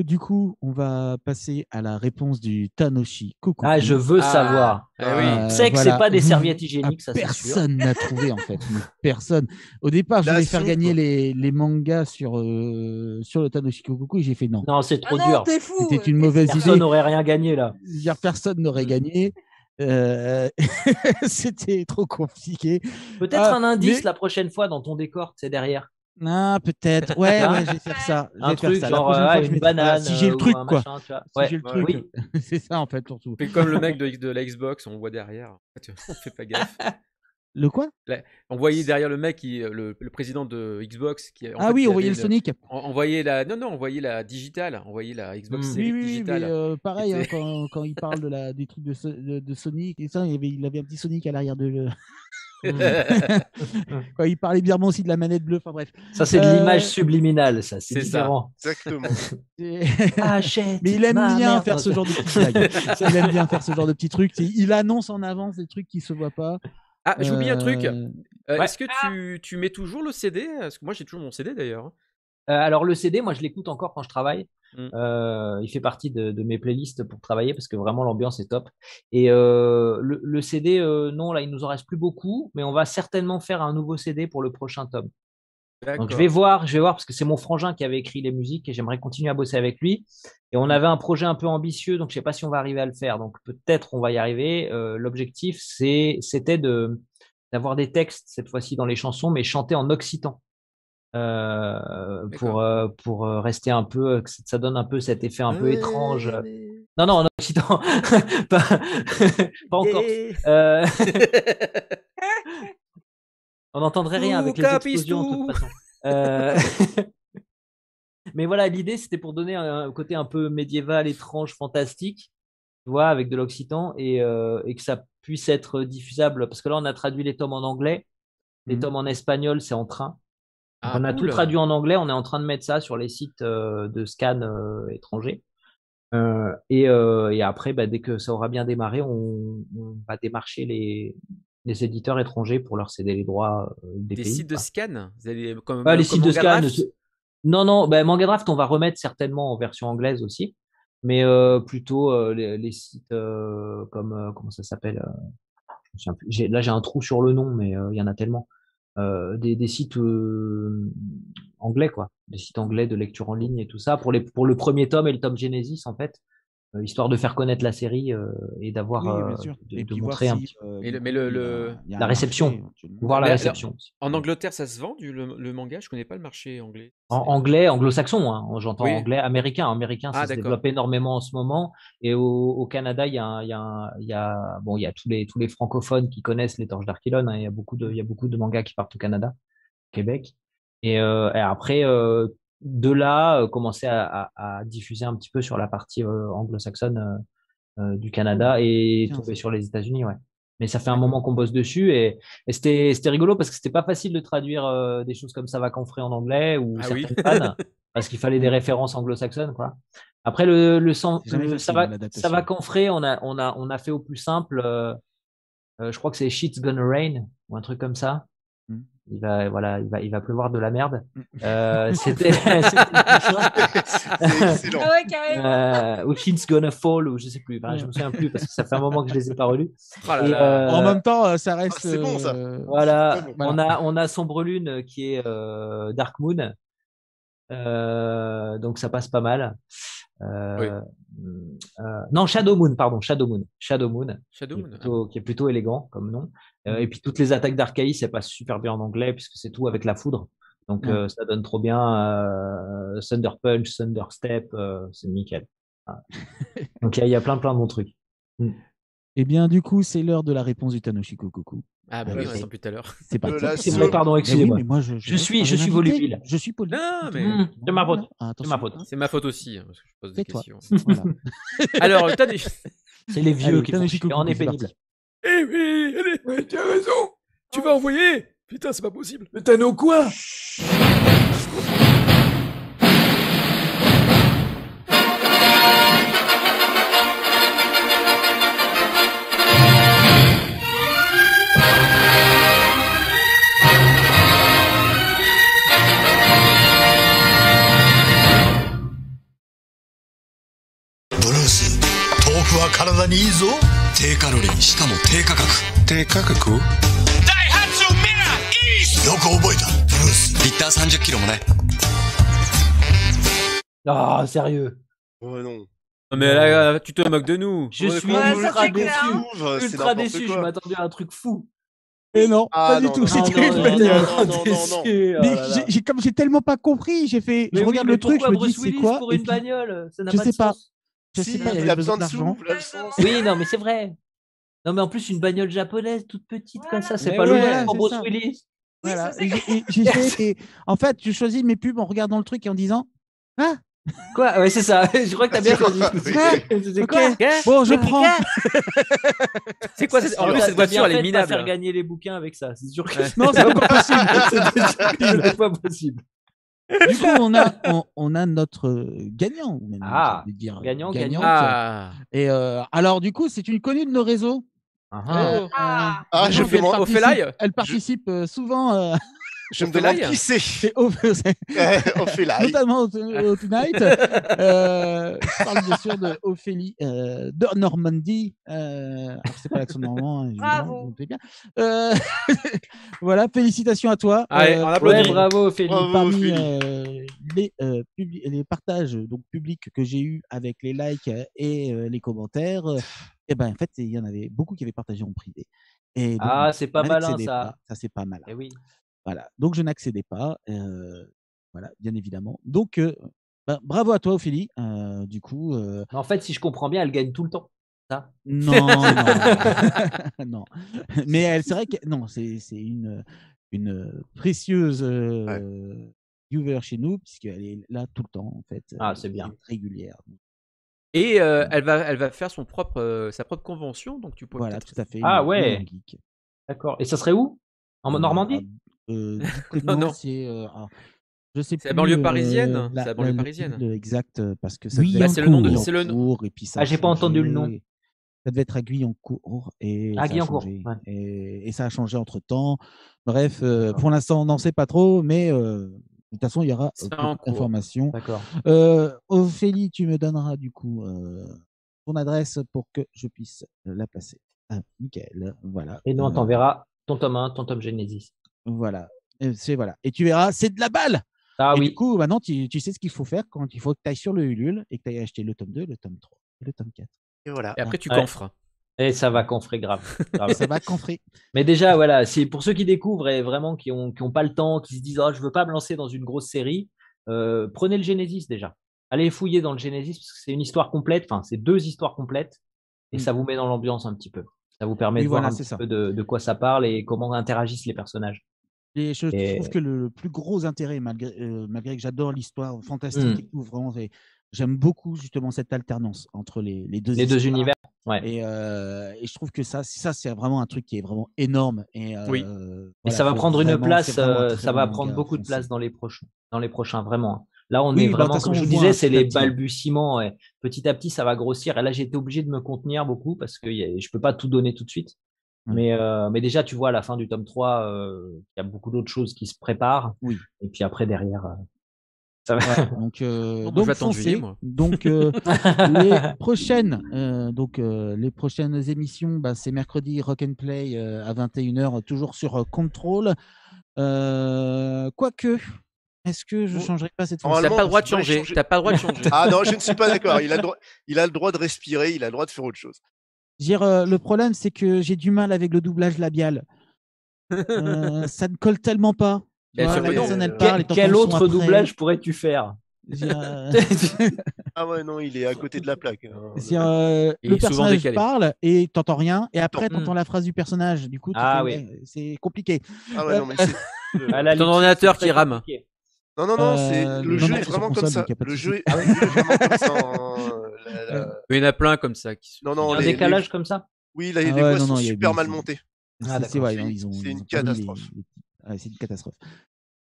Du coup, on va passer à la réponse du Tanoshi Kokuku. Ah, je veux savoir. Oui. Tu sais que c'est pas des serviettes hygiéniques, ça c'est sûr. Personne n'a trouvé en fait. Personne. Au départ, je voulais faire gagner les mangas sur le Tanoshi Kokuku et j'ai fait non. Non, c'est trop dur. T'es fou. C'était une mauvaise idée. Personne n'aurait rien gagné là. Personne n'aurait gagné. C'était trop compliqué. Peut-être un indice la prochaine fois dans ton décor, c'est derrière. Ah, peut-être. Ouais, je vais faire ça. Un truc genre une banane. Si j'ai le truc, quoi. Machin, si j'ai le truc. Oui. C'est ça, en fait, surtout. C'est comme le mec de la Xbox, on voit derrière. On fait pas gaffe. Le quoi? On voyait derrière le mec, le président de Xbox. On voyait le Sonic. On voyait on voyait la digitale. On voyait la Xbox digitale. Mais pareil, quand il parle des trucs de Sonic, et ça, il avait un petit Sonic à l'arrière de Quand il parlait bien aussi de la manette bleue, enfin bref. Ça, c'est de l'image subliminale, ça, c'est différent. Ça. Exactement. Mais il aime bien faire ce genre de petits blagues. Il aime bien faire ce genre de petits trucs. Il annonce en avance des trucs qui se voient pas. Ah, j'oublie un truc. Est-ce que tu mets toujours le CD? Parce que moi, j'ai toujours mon CD d'ailleurs. Alors le CD, moi je l'écoute encore quand je travaille. Il fait partie de mes playlists pour travailler parce que vraiment l'ambiance est top. Et le CD, non, là il nous en reste plus beaucoup, mais on va certainement faire un nouveau CD pour le prochain tome. Donc je vais voir parce que c'est mon frangin qui avait écrit les musiques et j'aimerais continuer à bosser avec lui. Et on avait un projet un peu ambitieux, donc je sais pas si on va arriver à le faire. Donc peut-être on va y arriver. L'objectif c'était d'avoir des textes cette fois-ci dans les chansons, mais chantés en occitan. Pour rester un peu, que ça donne un peu cet effet un peu étrange. Non, en occitan, pas encore. On n'entendrait rien avec les explosions de toute façon. Mais voilà, l'idée c'était pour donner un côté un peu médiéval, étrange, fantastique, tu vois, avec de l'occitan et que ça puisse être diffusable. Parce que là, on a traduit les tomes en anglais, les tomes en espagnol, c'est en train. On a tout traduit en anglais, on est en train de mettre ça sur les sites de scan étrangers. Et après, dès que ça aura bien démarré, on va démarcher les éditeurs étrangers pour leur céder les droits des pays. Des sites de scan comme, les sites de scan. Mangadraft. Non, Mangadraft, on va remettre certainement en version anglaise aussi, mais plutôt les sites comme, comment ça s'appelle là, j'ai un trou sur le nom, mais il y en a tellement. Des sites anglais, quoi, des sites anglais de lecture en ligne et tout ça pour le premier tome et le tome Genesis en fait, histoire de faire connaître la série et d'avoir de montrer un petit la réception, voir la réception. Alors, en Angleterre, ça se vend le manga? Je connais pas le marché anglais. En anglais, anglo-saxon, hein, j'entends anglais, américain, ça se développe énormément en ce moment. Et au Canada, il y a tous les francophones qui connaissent les Torches d'Archilon. Hein, il y a beaucoup de mangas qui partent au Canada, au Québec. Et après, de là, commencer à diffuser un petit peu sur la partie anglo-saxonne du Canada et tomber sur les États-Unis, ouais. Mais ça fait un moment qu'on bosse dessus et c'était rigolo parce que c'était pas facile de traduire des choses comme ça va qu'en en anglais ou certaines pannes parce qu'il fallait des références anglo-saxonnes, quoi. Après ça va qu'en frais, on a fait au plus simple. Je crois que c'est Shit's Gonna Rain ou un truc comme ça. Il va pleuvoir de la merde. C'était excellent. Ah ouais, carrément. Ou Shit's Gonna Fall ou je sais plus. Je me souviens plus parce que ça fait un moment que je les ai pas relus. En même temps, ça reste. C'est bon ça. Voilà. On a Sombrelune qui est Dark Moon. Donc ça passe pas mal. Non, Shadow Moon, pardon, Shadow Moon, qui est plutôt élégant comme nom. Et puis toutes les attaques d'Archaïs, ça passe super bien en anglais puisque c'est tout avec la foudre. Donc ça donne trop bien. Thunder Punch, Thunder Step, c'est nickel. Donc il y a plein de bons trucs. Eh bien, du coup, c'est l'heure de la réponse du Tanoshiko Koku. Ah bah oui, on attend plus tout à l'heure. C'est pas c'est vrai, pardon, excusez-moi. Oui, moi, je suis volubile. Je suis poli. Non, mais c'est ma faute. C'est ma faute. C'est ma faute aussi, parce que je pose des questions. Voilà. Alors, c'est les vieux qui font en est pénible. Eh oui, allez, tu as raison. Tu vas envoyer. Putain, c'est pas possible. Mais t'as nos quoi? Bruce, 豆腐は体にいいぞ。低カロリー、しかも低価格。低価格？ダイハツミライース。よく覚えた。ブルース、リッター30キロもね。Ah, sérieux. Oh non. Mais là, tu te moques de nous. Je suis ultra déçu. Je m'attendais à un truc fou. Et non, pas du tout. C'était une bagnole. Mais comme j'ai tellement pas compris, j'ai fait. Je regarde le truc, je me dis c'est quoi. Pour une bagnole, ça n'a je pas sais de pas. sens. Je sais pas. Il a besoin de sous. Oui, non, mais c'est vrai. Non, mais en plus une bagnole japonaise toute petite comme ça, c'est pas logique pour Bruce Willis. Voilà. En fait, je choisis mes pubs en regardant le truc et en disant ah. Quoi? Ouais, c'est ça. Je crois que t'as bien choisi. C'est quoi? Bon, je prends. C'est quoi cette... En plus, cette voiture, elle est minable. Faire gagner les bouquins avec ça, c'est sûr que... Non, c'est pas possible. C'est pas possible. Du coup, on a notre gagnant. Gagnant. Et alors, du coup, c'est une connue de nos réseaux. Je fais elle participe souvent Je me demande qui c'est. C'est Ophélie. Notamment au Tonight. Je parle bien sûr de Ophélie de Normandie. Alors, c'est pas l'accent normand. Hein, Bravo. vous bien. Voilà, félicitations à toi. Allez, on applaudit. Ouais, bravo Ophélie. Parmi les partages donc, publics que j'ai eus avec les likes et les commentaires, et ben, en fait, il y en avait beaucoup qui avaient partagé en privé. Et donc, C'est pas je malin n'accédais ça. pas. Ça, c'est pas malin. Eh oui. Voilà. Donc, je n'accédais pas. Voilà, bien évidemment. Donc, bravo à toi, Ophélie. Du coup. En fait, si je comprends bien, elle gagne tout le temps. Ça Non, non. Mais c'est vrai que non, c'est une précieuse viewer chez nous, puisqu'elle est là tout le temps, en fait. C'est bien. Régulière. Et elle va faire sa propre convention, donc tu peux. Voilà, tout à fait. Ouais. D'accord. Et ça serait où? En Normandie? Non. C'est. Je sais c'est la banlieue parisienne. C'est la banlieue parisienne. Exact, parce que ça. Oui, c'est le nom de. C'est le nom. Et puis ça j'ai pas entendu le nom. Ça devait être à Guyancourt et Guyancourt. Ouais. Et ça a changé entre temps. Bref, pour l'instant, on n'en sait pas trop, mais de toute façon, il y aura information. D'accord. Ophélie, tu me donneras du coup ton adresse pour que je puisse la passer à Michael. Voilà. Et nous, on t'enverra ton tome 1, ton tome Genesis. Voilà. Voilà. Et tu verras, c'est de la balle. Et du coup, maintenant, tu sais ce qu'il faut faire quand il faut que tu ailles sur le Ulule et que tu ailles acheter le tome 2, le tome 3 et le tome 4. Et voilà. Et après, tu confres. Et ça va confrer grave. Ça va confrer. Mais déjà, voilà, c'est pour ceux qui découvrent et vraiment qui ont pas le temps, qui se disent je veux pas me lancer dans une grosse série, prenez le Genesis déjà. Allez fouiller dans le Genesis parce que c'est une histoire complète, enfin c'est 2 histoires complètes et ça vous met dans l'ambiance un petit peu. Ça vous permet de voir un petit peu de quoi ça parle et comment interagissent les personnages. Et je trouve que le plus gros intérêt, malgré que j'adore l'histoire fantastique et tout, vraiment, j'aime beaucoup justement cette alternance entre les deux univers. Ouais. Et je trouve que ça c'est vraiment un truc qui est vraiment énorme. Et ça va prendre une place, ça va prendre beaucoup de place dans les prochains, vraiment. Là, on est vraiment, comme je vous disais, c'est les balbutiements. Ouais. Petit à petit, ça va grossir. Et là, j'ai été obligé de me contenir beaucoup parce que je peux pas tout donner tout de suite. Mais déjà, tu vois, à la fin du tome 3, il y a beaucoup d'autres choses qui se préparent. Oui. Et puis après, derrière, ça va. Ouais, donc je vais attendre juillet, moi. Donc, les prochaines émissions, c'est mercredi Rock and Play à 21h, toujours sur Control. Quoique, est-ce que je ne changerai pas cette fois? Tu n'as pas le droit de changer. Ah non, je ne suis pas d'accord. Il a le droit de respirer, il a le droit de faire autre chose. Le problème, c'est que j'ai du mal avec le doublage labial. Ça ne colle tellement pas. La personne, elle parle, quel autre doublage pourrais-tu faire? Ah ouais, non, il est à côté de la plaque. Le personnage parle et t'entends rien, et après t'entends la phrase du personnage. Du coup, c'est compliqué. Ah ouais, non, mais c'est ton ordinateur qui rame. Non, c'est le jeu est vraiment comme ça. Le jeu est vraiment comme ça. Il y en a plein comme ça. Il y a un décalage comme ça? Oui, les voix sont super mal montées. C'est une catastrophe. C'est une catastrophe.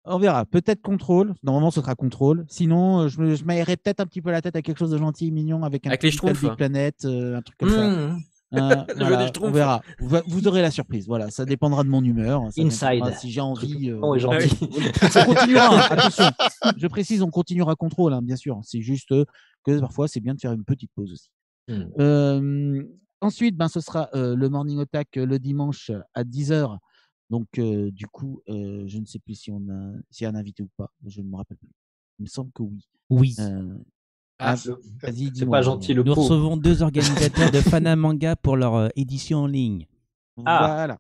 On verra. Peut-être Contrôle. Normalement, ce sera Contrôle. Sinon, je m'aérerai peut-être un petit peu la tête à quelque chose de gentil et mignon avec un petit Big Planet, un truc comme ça. Voilà, on verra. Vous aurez la surprise. Voilà, ça dépendra de mon humeur. Inside. Si j'ai envie. Gentil. On continuera. Attention. Je précise, on continuera Contrôle, hein, bien sûr. C'est juste que parfois, c'est bien de faire une petite pause aussi. Ensuite, ce sera le Morning Attack le dimanche à 10h. Donc, du coup, je ne sais plus s'il y a un invité ou pas. Je ne me rappelle plus. Il me semble que oui. Oui. Vas-y, c'est pas gentil. Nous recevons 2 organisateurs de Fanamanga pour leur édition en ligne. Voilà.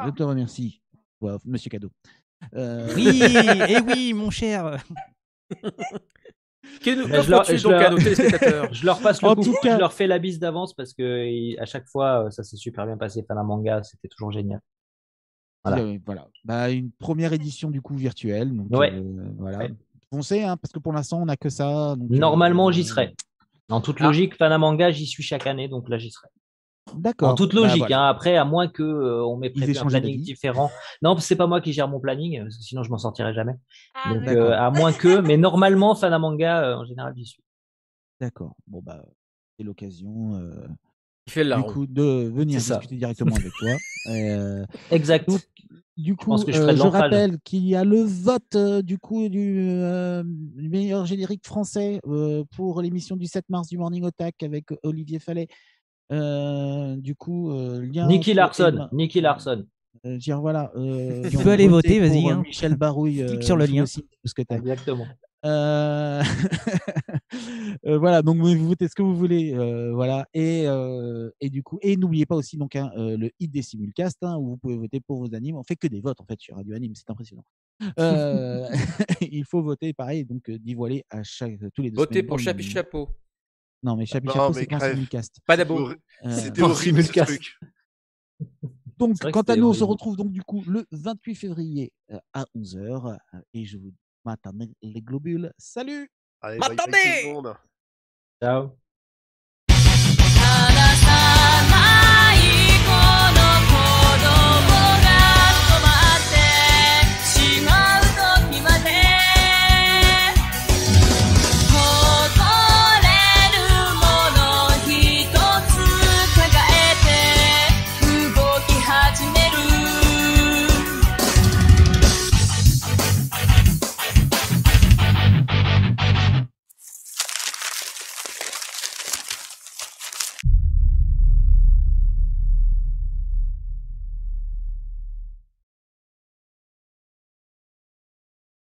Je te remercie, Monsieur Cadeau. Oui, mon cher. Je leur passe le coup, je leur fais la bise d'avance parce que à chaque fois, ça s'est super bien passé. Fanamanga, c'était toujours génial. Voilà. Une première édition du coup virtuelle. Donc, voilà. Ouais. Foncez, hein, parce que pour l'instant, on n'a que ça. Donc, normalement, j'y serai. En toute logique, Fanamanga, j'y suis chaque année, donc là, j'y serai. D'accord. En toute logique. Après, à moins que on m'ait prévu un planning différent. Non, c'est pas moi qui gère mon planning, parce que sinon je m'en sortirai jamais. Donc, à moins que, mais normalement, Fanamanga, en général, j'y suis. D'accord. Bon c'est l'occasion. Il fait du coup de venir discuter directement avec toi. Exact. Du Je coup, pense que je ferai de je l'entraide. rappelle qu'il y a le vote du meilleur générique français pour l'émission du 7 mars du Morning Attack avec Olivier Fallet. Du coup, lien Nicky entre Larson. Emma- Nicky Larson. dire, voilà, Tu peux aller voter, vas-y, pour hein. Michel Barouille. Clique sur le joue lien. aussi, parce que t'as. Exactement. Voilà, donc vous votez ce que vous voulez, voilà, et du coup, et n'oubliez pas aussi donc le hit des simulcasts, hein, où vous pouvez voter pour vos animes. On fait que des votes en fait sur Radio Anime, c'est impressionnant. Il faut voter pareil, donc d'y voiler à tous les 2 Votez semaines. pour dans Chapi l'anime. Chapeau. Non, mais Chapi Non, Chapeau, mais c'est qu'un crève. simulcast. Pas d'abo. C'était Pour horrible ce simulcast. truc. Donc, C'est vrai que quant à c'était nous, on se horrible. retrouve donc du coup le 28 février à 11h, et je vous m'attends les globules. Salut! Allez, bye bye tout le monde. Ciao.